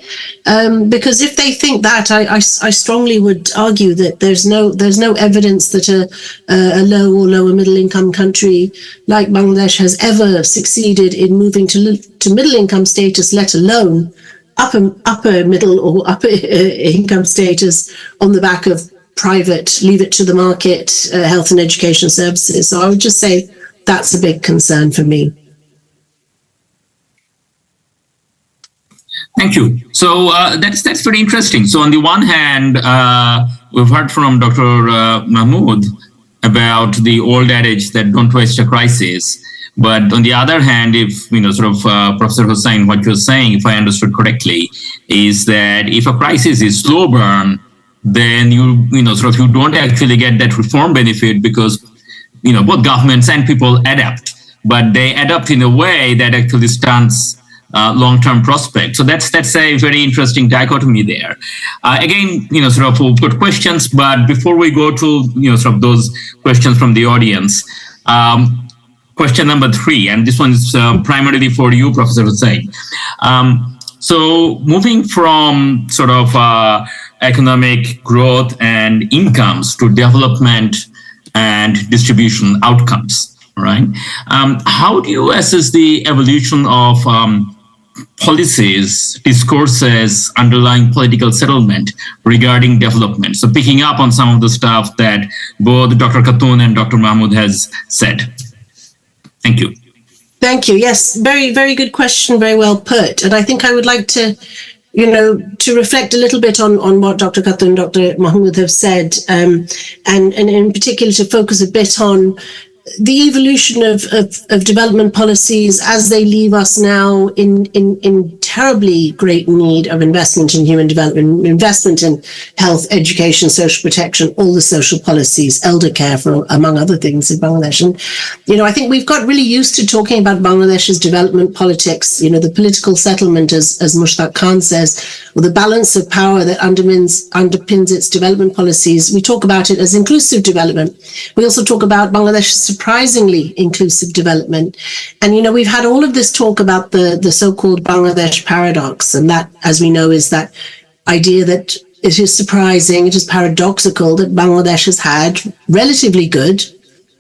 Because if they think that, I strongly would argue that there's no evidence that a low or lower middle income country like Bangladesh has ever succeeded in moving to middle income status, let alone upper middle or upper income status on the back of private, leave it to the market, health and education services. So I would just say that's a big concern for me. Thank you. So that's very interesting. So on the one hand, we've heard from Dr. Mahmood about the old adage that don't waste a crisis. But on the other hand, if, Professor Hussain, what you're saying, if I understood correctly, is that if a crisis is slow burn, then you don't actually get that reform benefit, because, both governments and people adapt, but they adapt in a way that actually stunts long-term prospects. So that's a very interesting dichotomy there. Again, we'll put questions, but before we go to, those questions from the audience, question number 3, and this one is primarily for you, Professor Hussain. So moving from economic growth and incomes to development and distribution outcomes, right? How do you assess the evolution of policies, discourses underlying political settlement regarding development? So picking up on some of the stuff that both Dr. Khatun and Dr. Mahmood has said. Thank you. Thank you. Yes, very, very good question. Very well put. And I think I would like to, to reflect a little bit on what Dr. Khatun and Dr. Mahmood have said, and in particular to focus a bit on the evolution of development policies as they leave us now in terribly great need of investment in human development, investment in health, education, social protection, all the social policies, elder care, for among other things in Bangladesh. And, I think we've got really used to talking about Bangladesh's development politics, the political settlement, as Mushtaq Khan says, or the balance of power that underpins its development policies. We talk about it as inclusive development. We also talk about Bangladesh's surprisingly inclusive development. And, we've had all of this talk about the so-called Bangladesh paradox. And that, as we know, is that idea that it is surprising, it is paradoxical that Bangladesh has had relatively good,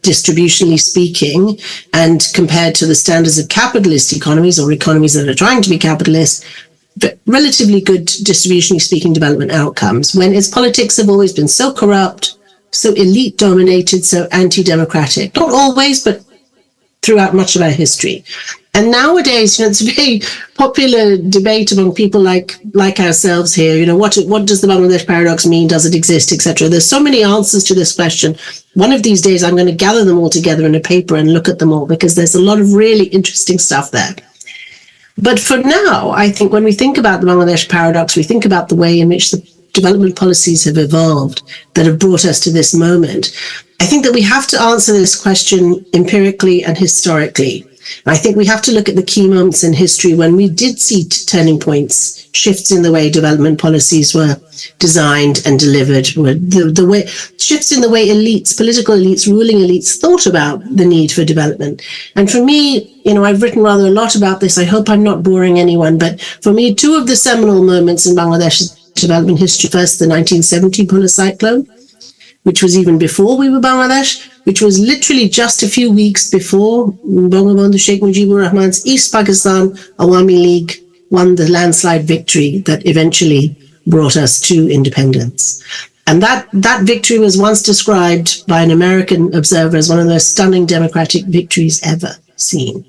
distributionally speaking, and compared to the standards of capitalist economies or economies that are trying to be capitalist, but relatively good, distributionally speaking, development outcomes, when its politics have always been so corrupt, so elite dominated, so anti-democratic. Not always, but throughout much of our history. And nowadays, it's a very popular debate among people like ourselves here. What does the Bangladesh paradox mean? Does it exist, etc.? There's so many answers to this question. One of these days, I'm going to gather them all together in a paper and look at them all, because there's a lot of really interesting stuff there. But for now, I think when we think about the Bangladesh paradox, we think about the way in which the development policies have evolved that have brought us to this moment. I think that we have to answer this question empirically and historically. I think we have to look at the key moments in history when we did see turning points, shifts in the way development policies were designed and delivered, the way shifts in the way elites, political elites, ruling elites thought about the need for development. And for me, I've written rather a lot about this. I hope I'm not boring anyone, but for me, two of the seminal moments in Bangladesh's development history, first the 1970 polar cyclone, which was even before we were Bangladesh, which was literally just a few weeks before Bangabandhu Sheikh Mujibur Rahman's East Pakistan Awami League won the landslide victory that eventually brought us to independence. And that victory was once described by an American observer as one of the most stunning democratic victories ever seen.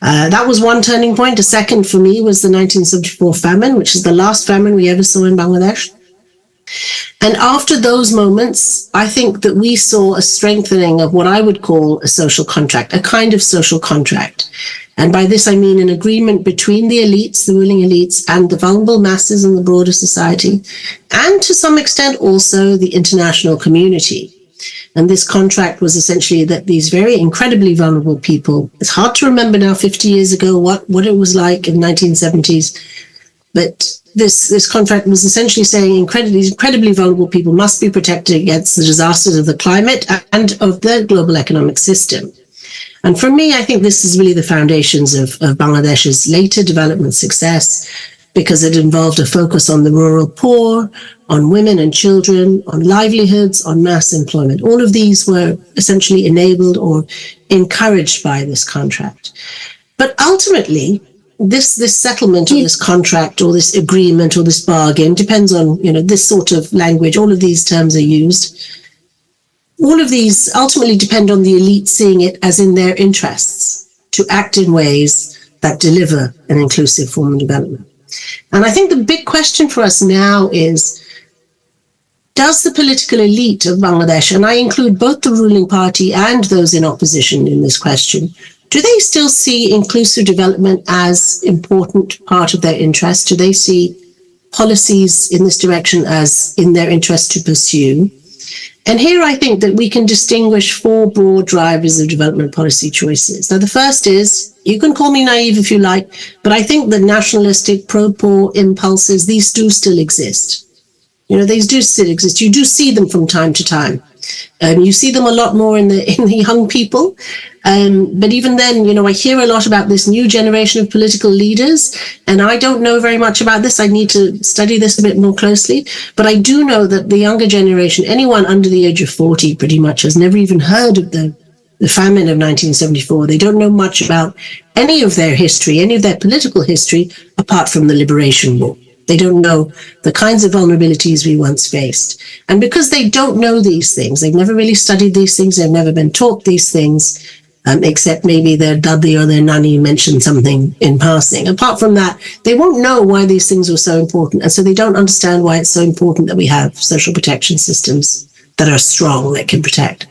That was one turning point. A second for me was the 1974 famine, which is the last famine we ever saw in Bangladesh. And after those moments, I think that we saw a strengthening of what I would call a social contract, a kind of social contract. And by this, I mean an agreement between the elites, the ruling elites, and the vulnerable masses in the broader society, and to some extent also the international community. And this contract was essentially that these very incredibly vulnerable people, it's hard to remember now 50 years ago what it was like in the 1970s, but this contract was essentially saying these incredibly vulnerable people must be protected against the disasters of the climate and of the global economic system. And for me, I think this is really the foundations of Bangladesh's later development success, because it involved a focus on the rural poor, on women and children, on livelihoods, on mass employment. All of these were essentially enabled or encouraged by this contract. But ultimately, this settlement or this contract or this agreement or this bargain depends on, this sort of language. All of these terms are used. All of these ultimately depend on the elite seeing it as in their interests to act in ways that deliver an inclusive form of development. And I think the big question for us now is, does the political elite of Bangladesh, and I include both the ruling party and those in opposition in this question, do they still see inclusive development as important part of their interest? Do they see policies in this direction as in their interest to pursue? And here I think that we can distinguish four broad drivers of development policy choices. Now, the first is, you can call me naive if you like, but I think the nationalistic pro-poor impulses, these do still exist. These do still exist. You do see them from time to time. You see them a lot more in the young people. But even then, I hear a lot about this new generation of political leaders, and I don't know very much about this. I need to study this a bit more closely. But I do know that the younger generation, anyone under the age of 40 pretty much, has never even heard of the famine of 1974. They don't know much about any of their history, any of their political history, apart from the Liberation War. They don't know the kinds of vulnerabilities we once faced. And because they don't know these things, they've never really studied these things, they've never been taught these things, except maybe their daddy or their nanny mentioned something in passing. Apart from that, they won't know why these things were so important. And so they don't understand why it's so important that we have social protection systems that are strong, that can protect.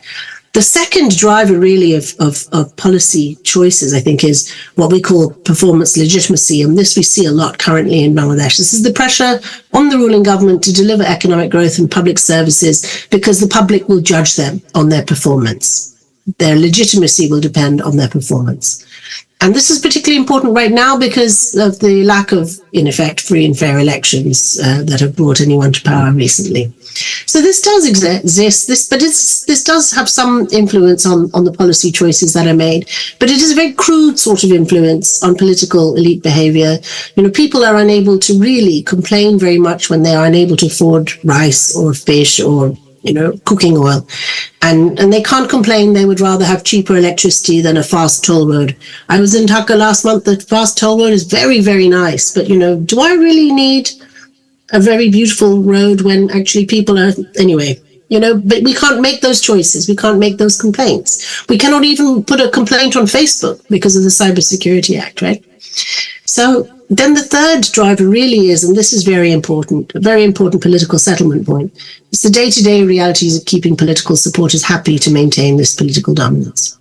The second driver really of policy choices, I think, is what we call performance legitimacy. And this we see a lot currently in Bangladesh. This is the pressure on the ruling government to deliver economic growth and public services because the public will judge them on their performance. Their legitimacy will depend on their performance. And this is particularly important right now because of the lack of, in effect, free and fair elections that have brought anyone to power recently. So this does exist, but this does have some influence on the policy choices that are made. But it is a very crude sort of influence on political elite behavior. People are unable to really complain very much when they are unable to afford rice or fish or cooking oil. And they can't complain. They would rather have cheaper electricity than a fast toll road. I was in Dhaka last month. The fast toll road is very, very nice. But, do I really need a very beautiful road when actually people are, anyway, but we can't make those choices. We can't make those complaints. We cannot even put a complaint on Facebook because of the Cybersecurity Act, right? So then the third driver really is, and this is very important, a very important political settlement point, it's the day-to-day realities of keeping political supporters happy to maintain this political dominance.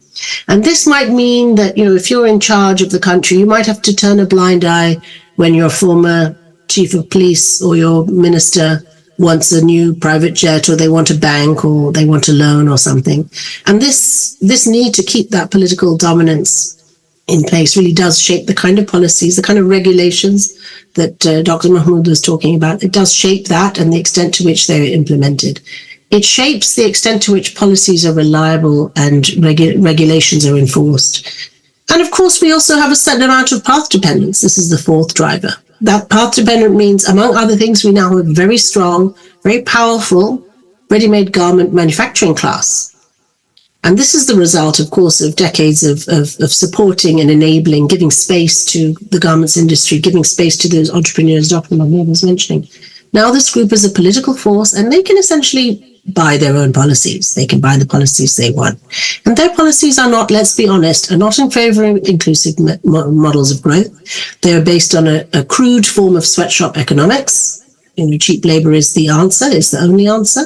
And this might mean that, if you're in charge of the country, you might have to turn a blind eye when your former chief of police or your minister wants a new private jet, or they want a bank, or they want a loan or something. And this need to keep that political dominance in place really does shape the kind of policies, the kind of regulations that Dr. Mahmood was talking about. It does shape that and the extent to which they're implemented. It shapes the extent to which policies are reliable and regulations are enforced. And of course, we also have a certain amount of path dependence. This is the fourth driver. That path dependent means, among other things, we now have a very strong, very powerful, ready-made garment manufacturing class. And this is the result, of course, of decades of supporting and enabling, giving space to the garments industry, giving space to those entrepreneurs Dr. Mahmood was mentioning. Now this group is a political force, and they can essentially buy their own policies. They can buy the policies they want. And their policies are not, let's be honest, are not in favor of inclusive models of growth. They are based on a crude form of sweatshop economics. Cheap labor is the answer, is the only answer.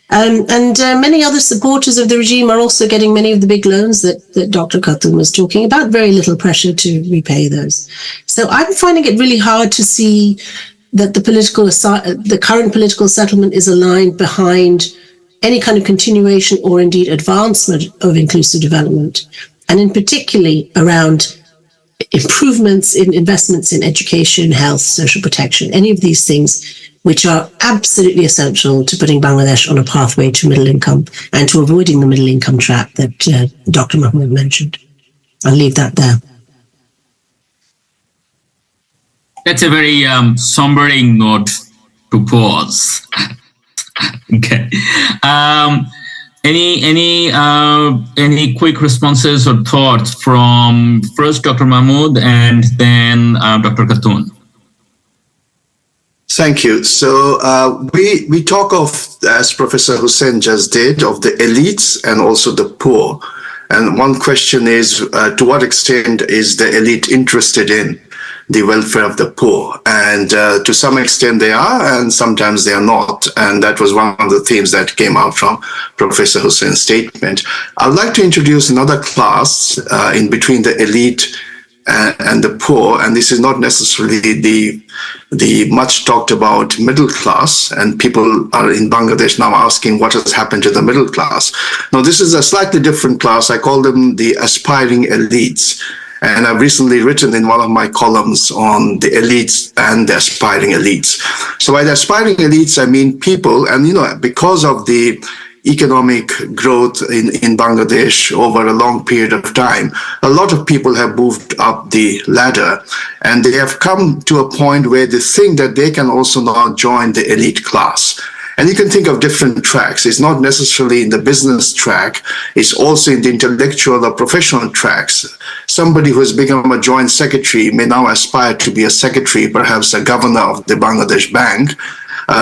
And many other supporters of the regime are also getting many of the big loans that Dr. Khatun was talking about, very little pressure to repay those. So I'm finding it really hard to see that the current political settlement is aligned behind any kind of continuation or indeed advancement of inclusive development, and in particularly around improvements in investments in education, health, social protection, any of these things which are absolutely essential to putting Bangladesh on a pathway to middle income and to avoiding the middle income trap that Dr. Mahmood mentioned. I'll leave that there. That's a very sombering note to pause. Okay. Any quick responses or thoughts from first Dr. Mahmood and then Dr. Khatun? Thank you. So we talk of, as Professor Hussain just did, of the elites and also the poor. And one question is, to what extent is the elite interested in the welfare of the poor? And to some extent they are, and sometimes they are not. And that was one of the themes that came out from Professor Hussain's statement. I'd like to introduce another class in between the elite and the poor, and this is not necessarily the much talked about middle class, and people are in Bangladesh now asking what has happened to the middle class. Now, this is a slightly different class. I call them the aspiring elites. And I've recently written in one of my columns on the elites and the aspiring elites. So by the aspiring elites, I mean people, and because of the economic growth in Bangladesh over a long period of time, a lot of people have moved up the ladder, and they have come to a point where they think that they can also now join the elite class. And you can think of different tracks. It's not necessarily in the business track. It's also in the intellectual or professional tracks. Somebody who has become a joint secretary may now aspire to be a secretary, perhaps a governor of the Bangladesh Bank.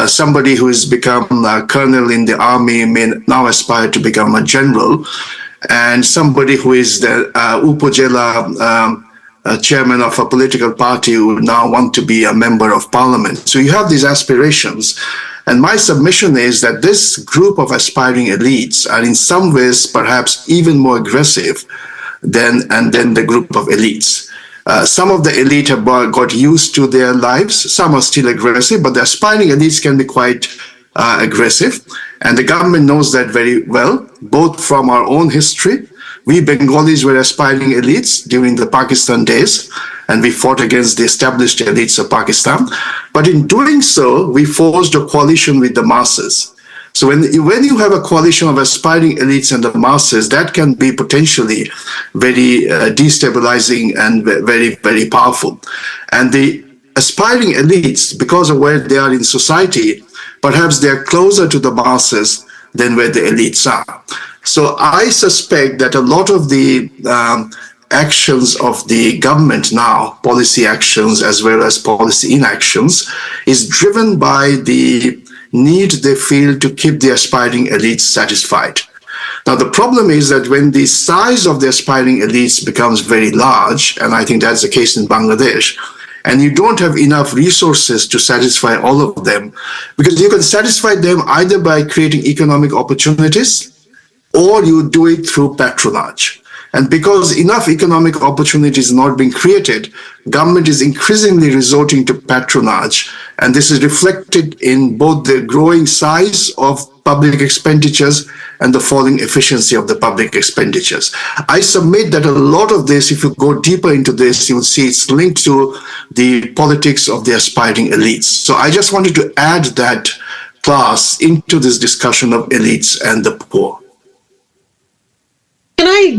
Somebody who has become a colonel in the army may now aspire to become a general. And somebody who is the Upojela chairman of a political party would now want to be a member of parliament. So you have these aspirations. And my submission is that this group of aspiring elites are in some ways perhaps even more aggressive than the group of elites. Some of the elite have got used to their lives. Some are still aggressive, but the aspiring elites can be quite aggressive. And the government knows that very well, both from our own history. We Bengalis were aspiring elites during the Pakistan days, and we fought against the established elites of Pakistan. But in doing so, we forged a coalition with the masses. So when you have a coalition of aspiring elites and the masses, that can be potentially very destabilizing and very, very powerful. And the aspiring elites, because of where they are in society, perhaps they are closer to the masses than where the elites are. So I suspect that a lot of the actions of the government now, policy actions as well as policy inactions, is driven by the need they feel to keep the aspiring elites satisfied. Now, the problem is that when the size of the aspiring elites becomes very large, and I think that's the case in Bangladesh, and you don't have enough resources to satisfy all of them, because you can satisfy them either by creating economic opportunities or you do it through patronage. And because enough economic opportunities are not being created, government is increasingly resorting to patronage. And this is reflected in both the growing size of public expenditures and the falling efficiency of the public expenditures. I submit that a lot of this, if you go deeper into this, you will see it's linked to the politics of the aspiring elites. So I just wanted to add that class into this discussion of elites and the poor.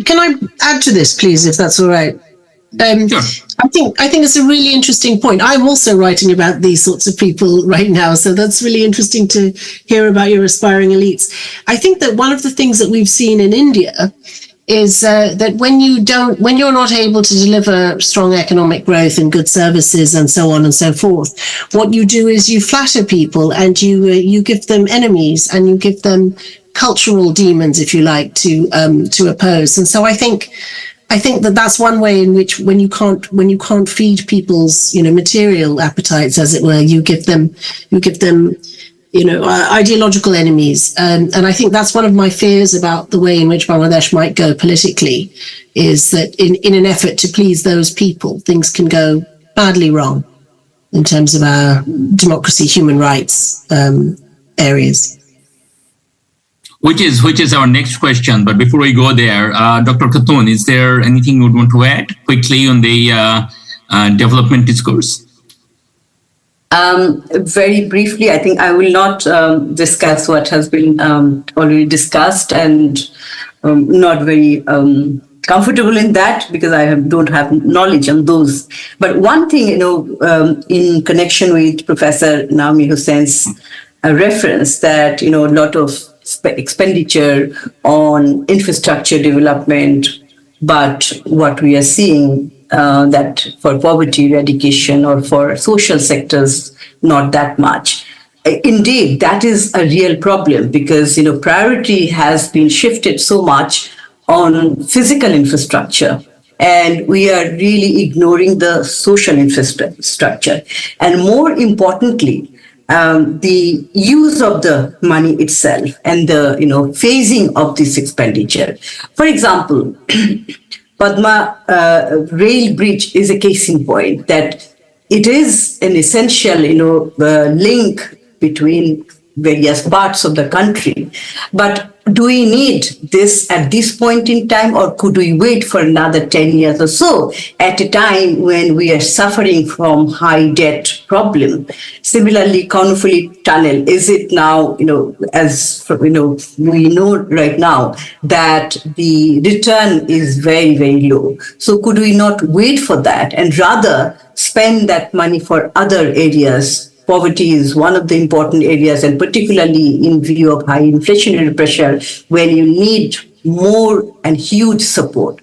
Can I add to this, please, if that's all right? Sure. I think it's a really interesting point. I'm also writing about these sorts of people right now, so that's really interesting to hear about your aspiring elites. I think that one of the things that we've seen in India is that when you're not able to deliver strong economic growth and good services and so on and so forth, what you do is you flatter people and you give them enemies and you give them cultural demons, if you like, to oppose. And so I think that that's one way in which when you can't feed people's material appetites, as it were, you give them ideological enemies. And I think that's one of my fears about the way in which Bangladesh might go politically, is that in an effort to please those people, things can go badly wrong in terms of our democracy, human rights areas. Which is our next question. But before we go there, Dr. Khatun, is there anything you would want to add quickly on the development discourse? Very briefly, I think I will not discuss what has been already discussed, and not very comfortable in that because I don't have knowledge on those. But one thing, in connection with Professor Naomi Hussein's reference that, a lot of expenditure on infrastructure development, but what we are seeing that for poverty eradication or for social sectors, not that much. Indeed, that is a real problem because, priority has been shifted so much on physical infrastructure, and we are really ignoring the social infrastructure. And more importantly, the use of the money itself and the phasing of this expenditure. For example, Padma rail bridge is a case in point that it is an essential link between various parts of the country. But do we need this at this point in time, or could we wait for another 10 years or so at a time when we are suffering from high debt problem? Similarly, Karnofuli Tunnel, is it now, as we know right now that the return is very, very low. So could we not wait for that and rather spend that money for other areas? Poverty is one of the important areas, and particularly in view of high inflationary pressure, when you need more and huge support.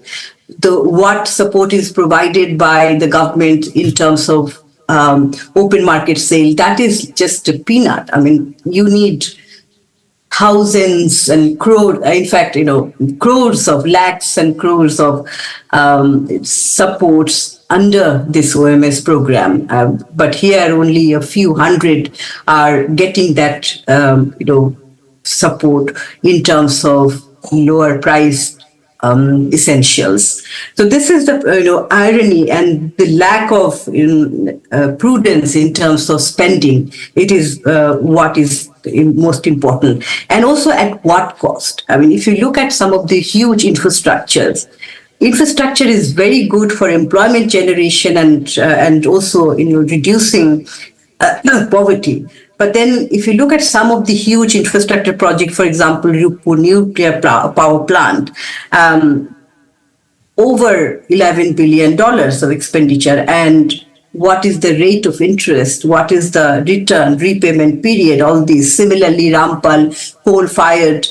What support is provided by the government in terms of open market sale, that is just a peanut. I mean, you need thousands and crore, in fact, crores of lakhs and crores of supports under this OMS program. But here only a few hundred are getting that, support in terms of lower price essentials. So this is the irony and the lack of prudence in terms of spending. It is what is most important, and also at what cost. I mean, if you look at some of the huge infrastructures, infrastructure is very good for employment generation and also reducing poverty. But then if you look at some of the huge infrastructure projects, for example, Rupur nuclear power plant, over $11 billion of expenditure, and what is the rate of interest, what is the return, repayment period, all these. Similarly, Rampal coal-fired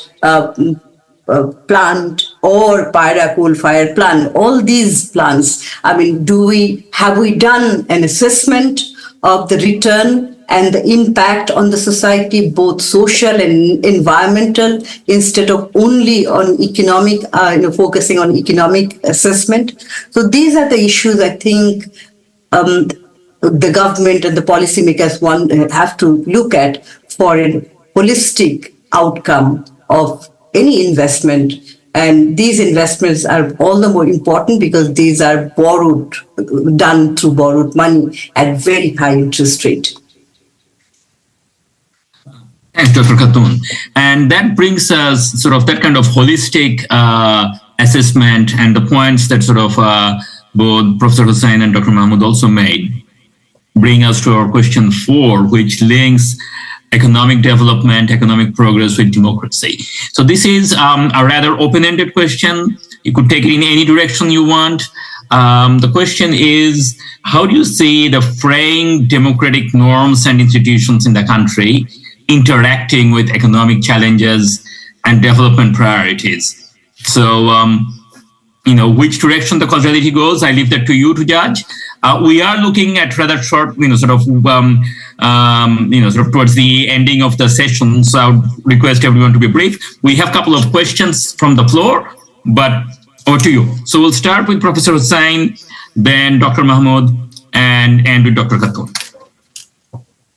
plant or Paira coal-fired plant, all these plants, I mean, have we done an assessment of the return and the impact on the society, both social and environmental, instead of only on economic, focusing on economic assessment? So these are the issues I think the government and the policymakers have to look at for a holistic outcome of any investment. And these investments are all the more important because these are done through borrowed money at very high interest rate. Thanks, Dr. Khatun. And that brings us sort of that kind of holistic assessment and the points that sort of both Professor Hussain and Dr. Mahmood also made, bring us to our question 4, which links economic development, economic progress with democracy. So this is a rather open-ended question. You could take it in any direction you want. The question is, how do you see the fraying democratic norms and institutions in the country interacting with economic challenges and development priorities? So, which direction the causality goes, I leave that to you to judge. We are looking at rather short, sort of towards the ending of the session. So I would request everyone to be brief. We have a couple of questions from the floor, but over to you. So we'll start with Professor Hussain, then Dr. Mahmood, and end with Dr. Khatun.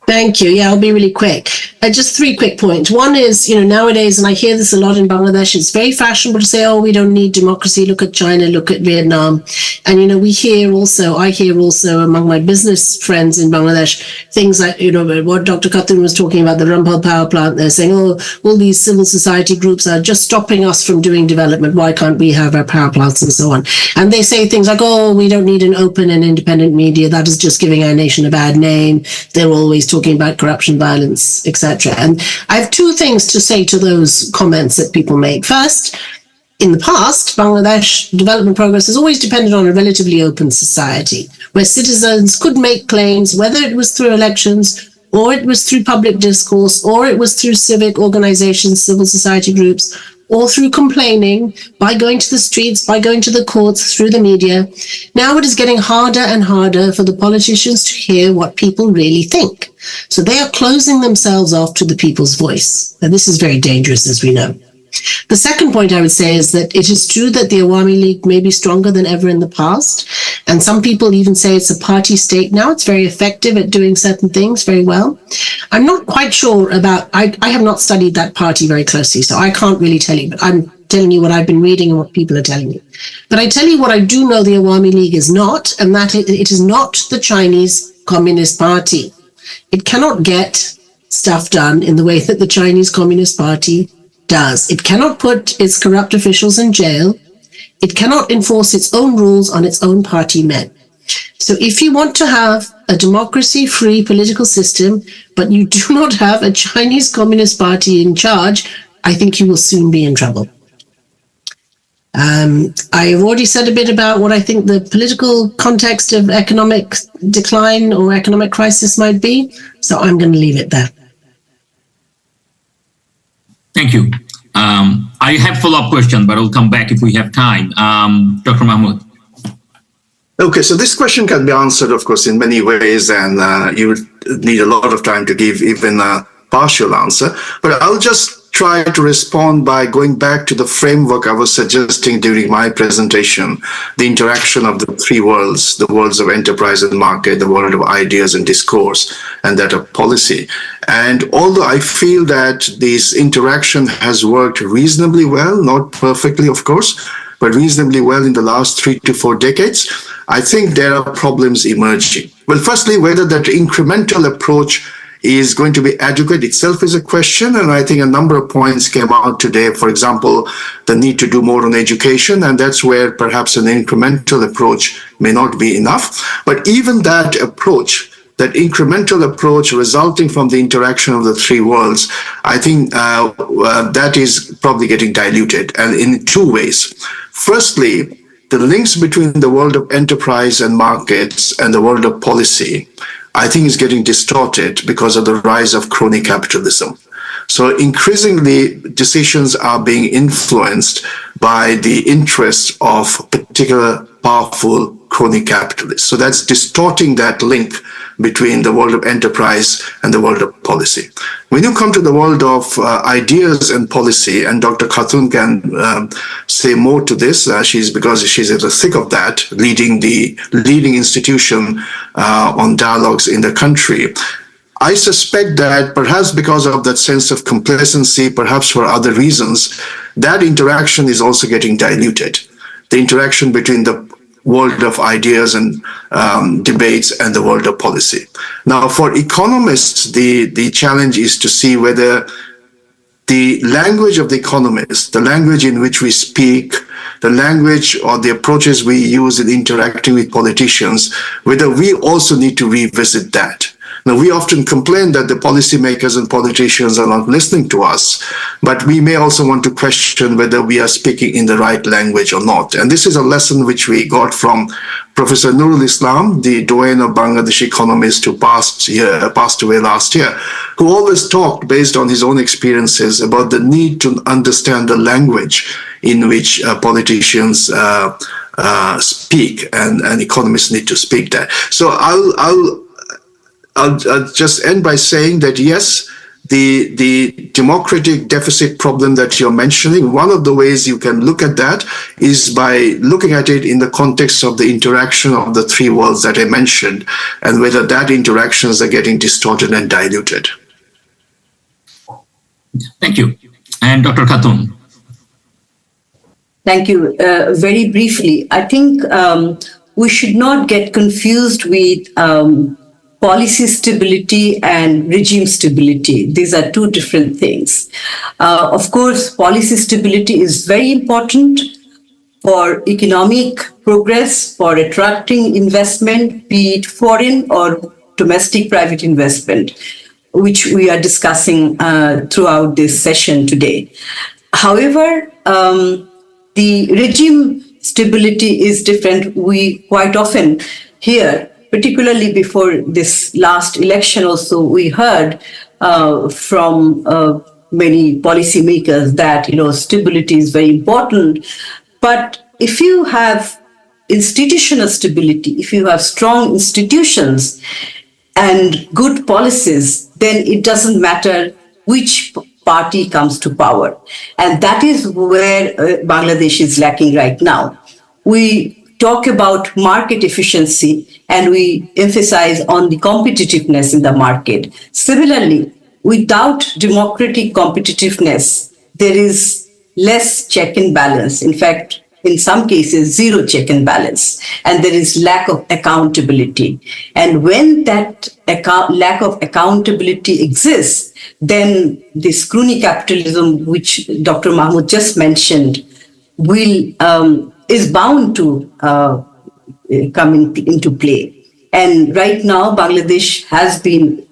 Thank you. Yeah, I'll be really quick. Just 3 quick points. One is, nowadays, and I hear this a lot in Bangladesh, it's very fashionable to say, oh, we don't need democracy. Look at China, look at Vietnam. And, I hear also among my business friends in Bangladesh, things like, what Dr. Khatun was talking about, the Rampal power plant. They're saying, oh, all these civil society groups are just stopping us from doing development. Why can't we have our power plants and so on? And they say things like, oh, we don't need an open and independent media. That is just giving our nation a bad name. They're always talking about corruption, violence, etc. And I have 2 things to say to those comments that people make. First, in the past, Bangladesh development progress has always depended on a relatively open society where citizens could make claims, whether it was through elections or it was through public discourse or it was through civic organizations, civil society groups, or through complaining, by going to the streets, by going to the courts, through the media. Now it is getting harder and harder for the politicians to hear what people really think. So they are closing themselves off to the people's voice. And this is very dangerous, as we know. The second point I would say is that it is true that the Awami League may be stronger than ever in the past. And some people even say it's a party state now. It's very effective at doing certain things very well. I'm not quite sure about, I have not studied that party very closely, so I can't really tell you, but I'm telling you what I've been reading and what people are telling me. But I tell you what I do know the Awami League is not, and that it is not the Chinese Communist Party. It cannot get stuff done in the way that the Chinese Communist Party does. It cannot put its corrupt officials in jail. It cannot enforce its own rules on its own party men. So if you want to have a democracy-free political system, but you do not have a Chinese Communist Party in charge, I think you will soon be in trouble. I've already said a bit about what I think the political context of economic decline or economic crisis might be, so I'm going to leave it there. Thank you. I have a follow-up question, but I'll come back if we have time. Dr. Mahmood. Okay, so this question can be answered, of course, in many ways, and you would need a lot of time to give even a partial answer. But I'll just try to respond by going back to the framework I was suggesting during my presentation, the interaction of the three worlds, the worlds of enterprise and market, the world of ideas and discourse, and that of policy. And although I feel that this interaction has worked reasonably well, not perfectly, of course, but reasonably well in the last 3 to 4 decades, I think there are problems emerging. Well, firstly, whether that incremental approach is going to be adequate itself is a question, and I think a number of points came out today. For example, the need to do more on education, and that's where perhaps an incremental approach may not be enough. But even that approach, that incremental approach resulting from the interaction of the three worlds, I think that is probably getting diluted, and in two ways. Firstly, the links between the world of enterprise and markets and the world of policy, I think, is getting distorted because of the rise of crony capitalism. So increasingly, decisions are being influenced by the interests of particular powerful crony capitalists. So that's distorting that link between the world of enterprise and the world of policy. When you come to the world of ideas and policy, and Dr. Khatun can say more to this, because she's at the thick of that, leading the leading institution on dialogues in the country. I suspect that perhaps because of that sense of complacency, perhaps for other reasons, that interaction is also getting diluted. The interaction between the world of ideas and debates and the world of policy. Now, for economists, the challenge is to see whether the language of the economists, the language in which we speak, the language or the approaches we use in interacting with politicians, whether we also need to revisit that. Now, we often complain that the policymakers and politicians are not listening to us, but we may also want to question whether we are speaking in the right language or not. And this is a lesson which we got from Professor Nurul Islam, the doyen of Bangladesh economists who passed away last year, who always talked based on his own experiences about the need to understand the language in which politicians speak, and economists need to speak that. So I'll just end by saying that, yes, the democratic deficit problem that you're mentioning, one of the ways you can look at that is by looking at it in the context of the interaction of the three worlds that I mentioned, and whether that interactions are getting distorted and diluted. Thank you. And Dr. Khatun. Thank you. Very briefly, I think we should not get confused with policy stability and regime stability. These are two different things. Of course, policy stability is very important for economic progress, for attracting investment, be it foreign or domestic private investment, which we are discussing throughout this session today. However, the regime stability is different. We quite often hear, particularly before this last election also, we heard from many policymakers that, stability is very important. But if you have institutional stability, if you have strong institutions and good policies, then it doesn't matter which party comes to power. And that is where Bangladesh is lacking right now. We talk about market efficiency and we emphasize on the competitiveness in the market. Similarly, without democratic competitiveness, there is less check and balance. In fact, in some cases, zero check and balance, and there is lack of accountability. And when that lack of accountability exists, then this crony capitalism, which Dr. Mahmood just mentioned, is bound to come into play. And right now, Bangladesh has been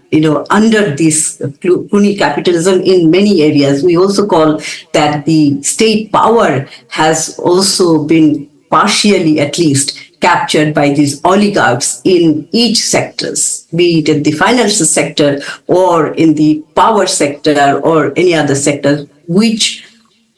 under this crony capitalism in many areas. We also call that the state power has also been partially, at least, captured by these oligarchs in each sectors, be it in the financial sector or in the power sector or any other sector, which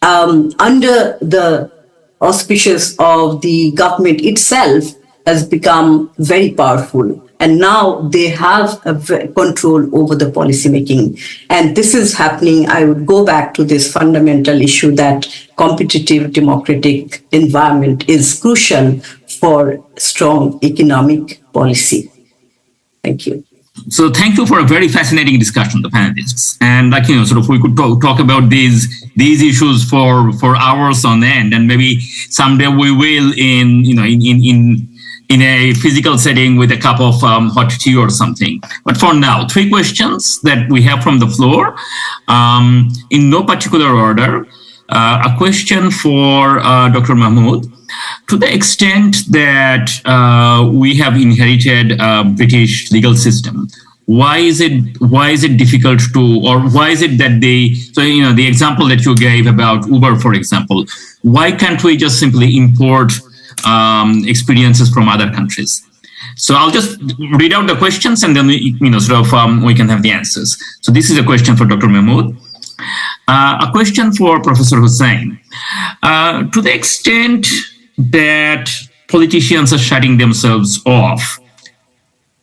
under the auspices of the government itself has become very powerful and now they have a control over the policy making. And this is happening. I would go back to this fundamental issue that competitive democratic environment is crucial for strong economic policy. Thank you. So thank you for a very fascinating discussion, the panelists. And we could talk about these issues for hours on end, and maybe someday we will in a physical setting with a cup of hot tea or something. But for now, 3 questions that we have from the floor, in no particular order. A question for Dr. Mahmood. To the extent that we have inherited a British legal system, why is it difficult to, or why is it that the example that you gave about Uber, for example, why can't we just simply import experiences from other countries? So I'll just read out the questions, and then we can have the answers. So this is a question for Dr. Mahmood. A question for Professor Hussain. To the extent that politicians are shutting themselves off.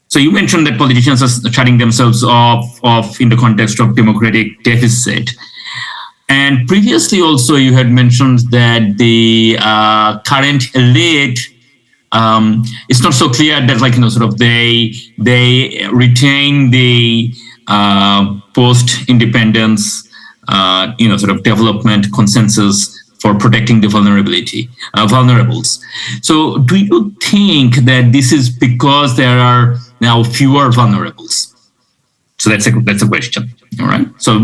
So you mentioned that politicians are shutting themselves off in the context of democratic deficit. And previously also you had mentioned that the current elite, it's not so clear that they retain the post-independence development consensus for protecting the vulnerables. So do you think that this is because there are now fewer vulnerables? So that's a question. All right. So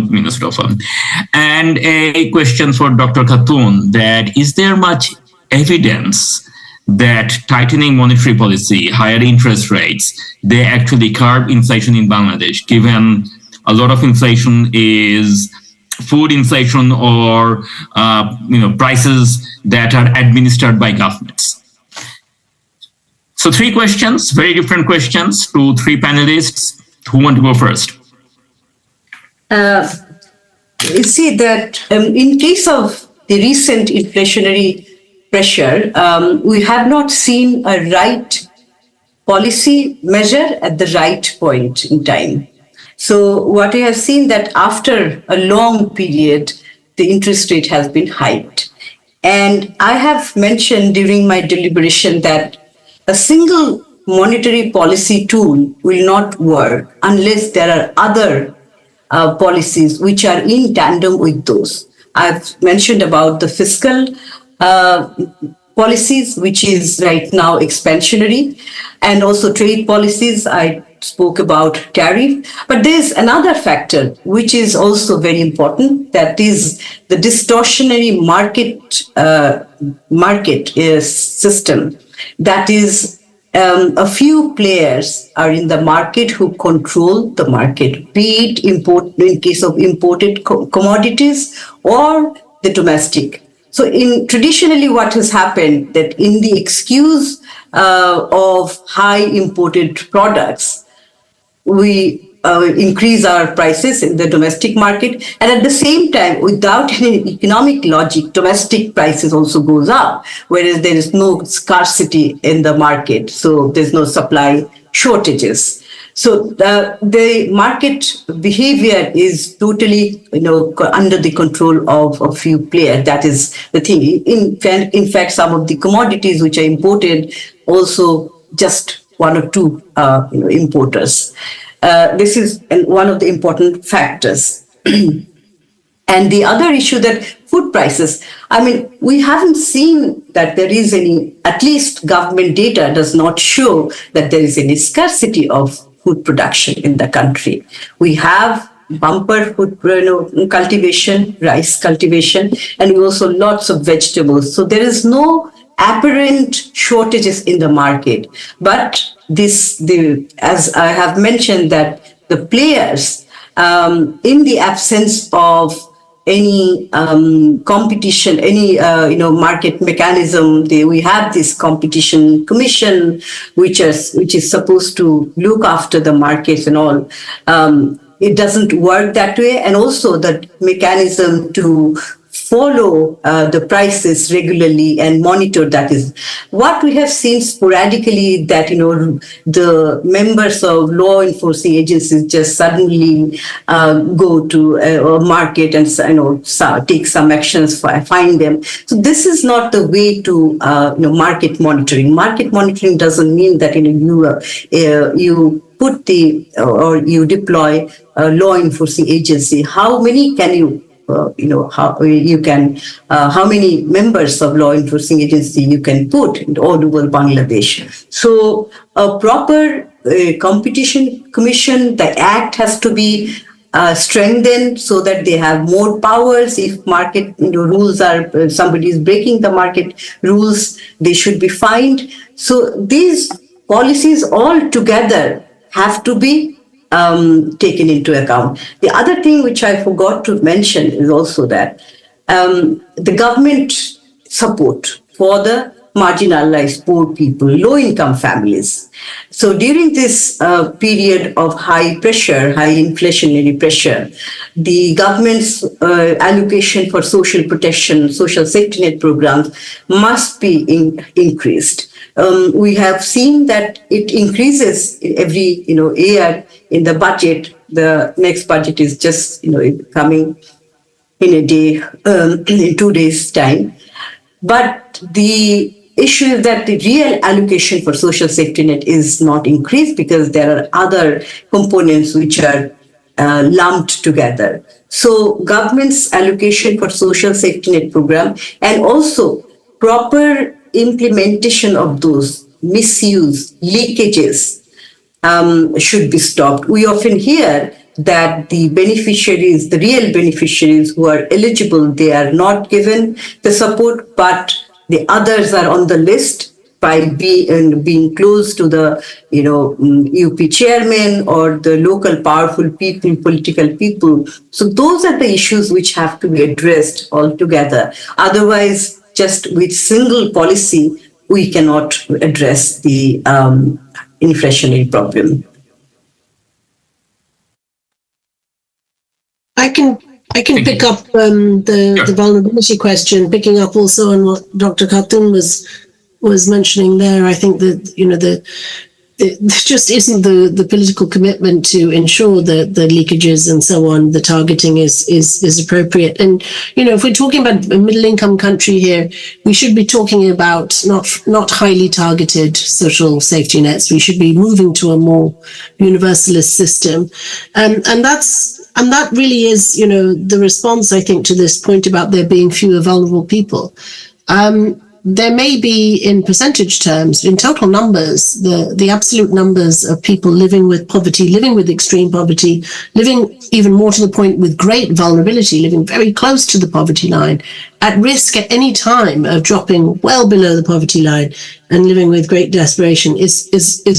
and a question for Dr. Khatun, that is there much evidence that tightening monetary policy, higher interest rates, they actually curb inflation in Bangladesh, given a lot of inflation is food inflation or prices that are administered by governments? So 3 questions, very different questions to 3 panelists. Who want to go first? You see that in case of the recent inflationary pressure, we have not seen a right policy measure at the right point in time. So what we have seen that after a long period, the interest rate has been hiked. And I have mentioned during my deliberation that a single monetary policy tool will not work unless there are other policies which are in tandem with those. I've mentioned about the fiscal policies, which is right now expansionary, and also trade policies. I spoke about tariff, but there's another factor which is also very important, that is the distortionary market system. That is, a few players are in the market who control the market, be it in case of imported commodities or the domestic. So traditionally what has happened, that in the excuse of high imported products, we increase our prices in the domestic market, and at the same time, without any economic logic, domestic prices also goes up, whereas there is no scarcity in the market, so there's no supply shortages. So the market behavior is totally, under the control of a few players. That is the thing. In fact, some of the commodities which are imported also just 1 or 2 importers. This is one of the important factors. And the other issue, that food prices, we haven't seen that there is any, at least government data does not show that there is any scarcity of food production in the country. We have bumper food cultivation, rice cultivation, and also lots of vegetables. So there is no apparent shortages in the market. But as I have mentioned, that the players, in the absence of any competition, any market mechanism, we have this competition commission, which is supposed to look after the markets and all. It doesn't work that way, and also the mechanism to follow the prices regularly and monitor that. Is what we have seen sporadically, that the members of law enforcing agencies just suddenly go to a market and take some actions, find them. So this is not the way to market monitoring. Market monitoring doesn't mean that you put or you deploy a law enforcing agency. How many can you how many members of law enforcing agency you can put in all over Bangladesh. So a proper competition commission, the act has to be strengthened so that they have more powers. If market rules are, somebody is breaking the market rules, they should be fined. So these policies all together have to be taken into account. The other thing which I forgot to mention is also that the government support for the marginalized poor people, low-income families. So during this period of high inflationary pressure, the government's allocation for social protection, social safety net programs must be increased. We have seen that it increases every year in the budget. The next budget is just coming in a day, in 2 days' time. But the issue is that the real allocation for social safety net is not increased because there are other components which are lumped together. So government's allocation for social safety net program and also proper implementation of those misuse, leakages should be stopped. We often hear that the beneficiaries, the real beneficiaries who are eligible, they are not given the support, but the others are on the list by being close to the UP chairman or the local powerful people, political people. So those are the issues which have to be addressed altogether. Otherwise, just with single policy, we cannot address the inflationary problem. I can pick up the vulnerability question, picking up also on what Dr. Khatun was mentioning there. I think that there just isn't the political commitment to ensure that the leakages and so on, the targeting is appropriate. And if we're talking about a middle income country here, we should be talking about not highly targeted social safety nets. We should be moving to a more universalist system, and that really is the response, I think, to this point about there being fewer vulnerable people. There may be, in percentage terms, in total numbers, the absolute numbers of people living with poverty, living with extreme poverty, living even more to the point with great vulnerability, living very close to the poverty line, at risk at any time of dropping well below the poverty line and living with great desperation is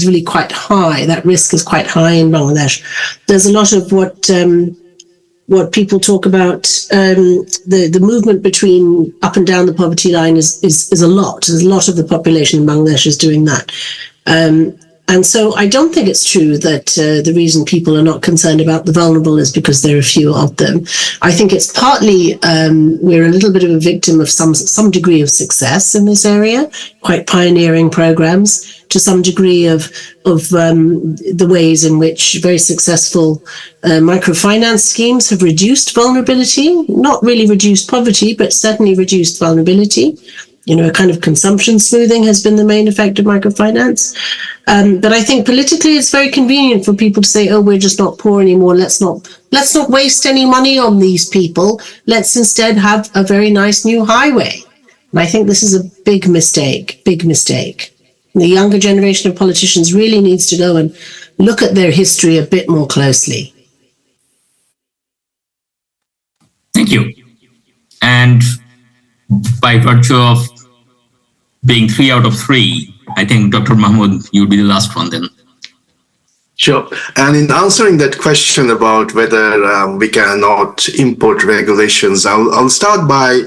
really quite high. That risk is quite high in Bangladesh. There's a lot of what people talk about, the movement between up and down the poverty line is a lot. There's a lot of the population in Bangladesh is doing that. And so I don't think it's true that the reason people are not concerned about the vulnerable is because there are fewer of them. I think it's partly we're a little bit of a victim of some degree of success in this area, quite pioneering programs, to some degree of the ways in which very successful microfinance schemes have reduced vulnerability, not really reduced poverty, but certainly reduced vulnerability. A kind of consumption smoothing has been the main effect of microfinance. But I think politically it's very convenient for people to say, oh, we're just not poor anymore. Let's not waste any money on these people. Let's instead have a very nice new highway. And I think this is a big mistake. The younger generation of politicians really needs to go and look at their history a bit more closely. Thank you. And by virtue of being 3 out of 3, I think Dr. Mahmood, you'll be the last one then. Sure. And in answering that question about whether we cannot import regulations, I'll start by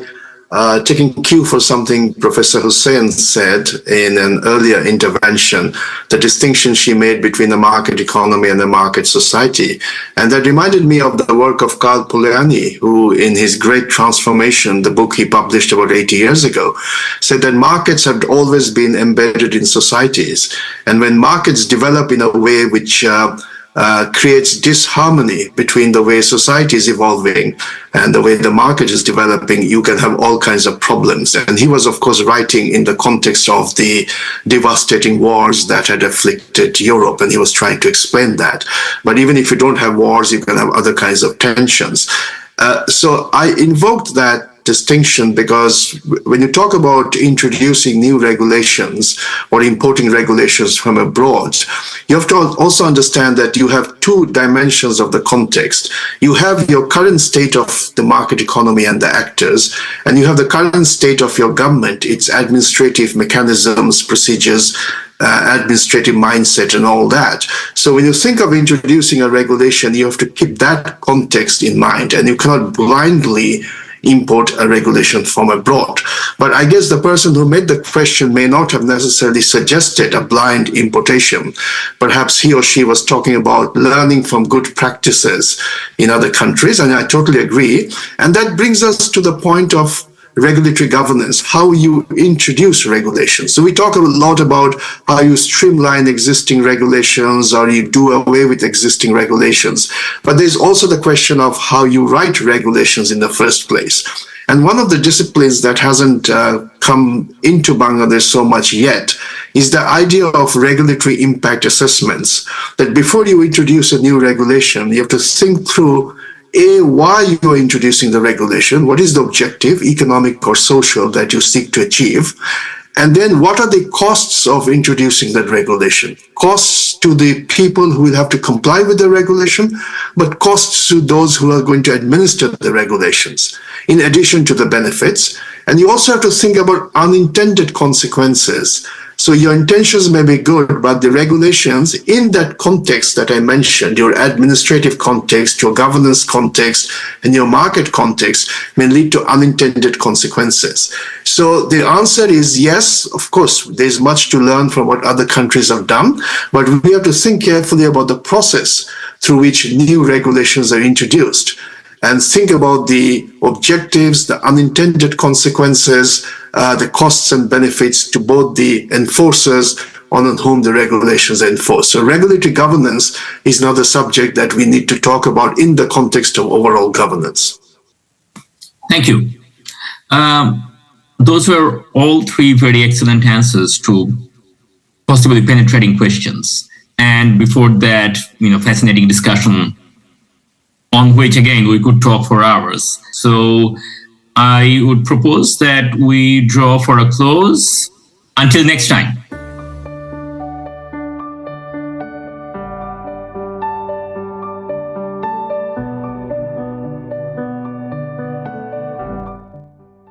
taking cue for something Professor Hussain said in an earlier intervention, the distinction she made between the market economy and the market society. And that reminded me of the work of Carl Polanyi, who in his Great Transformation, the book he published about 80 years ago, said that markets have always been embedded in societies. And when markets develop in a way which creates disharmony between the way society is evolving and the way the market is developing, you can have all kinds of problems. And he was, of course, writing in the context of the devastating wars that had afflicted Europe, and he was trying to explain that. But even if you don't have wars, you can have other kinds of tensions. So I invoked that distinction because when you talk about introducing new regulations or importing regulations from abroad, you have to also understand that you have two dimensions of the context. You have your current state of the market economy and the actors, and you have the current state of your government, its administrative mechanisms, procedures, administrative mindset and all that. So when you think of introducing a regulation, you have to keep that context in mind, and you cannot blindly import a regulation from abroad. But I guess the person who made the question may not have necessarily suggested a blind importation. Perhaps he or she was talking about learning from good practices in other countries, and I totally agree. And that brings us to the point of regulatory governance, how you introduce regulations. So we talk a lot about how you streamline existing regulations or you do away with existing regulations. But there's also the question of how you write regulations in the first place. And one of the disciplines that hasn't come into Bangladesh so much yet is the idea of regulatory impact assessments, that before you introduce a new regulation, you have to think through why you are introducing the regulation, what is the objective, economic or social, that you seek to achieve, and then what are the costs of introducing that regulation. Costs to the people who will have to comply with the regulation, but costs to those who are going to administer the regulations, in addition to the benefits. And you also have to think about unintended consequences. So your intentions may be good, but the regulations in that context that I mentioned, your administrative context, your governance context, and your market context, may lead to unintended consequences. So the answer is yes, of course, there's much to learn from what other countries have done, but we have to think carefully about the process through which new regulations are introduced, and think about the objectives, the unintended consequences, the costs and benefits to both the enforcers on whom the regulations are enforced. So regulatory governance is another subject that we need to talk about in the context of overall governance. Thank you. Those were all three very excellent answers to possibly penetrating questions. And before that, fascinating discussion on which, again, we could talk for hours. So I would propose that we draw for a close. Until next time.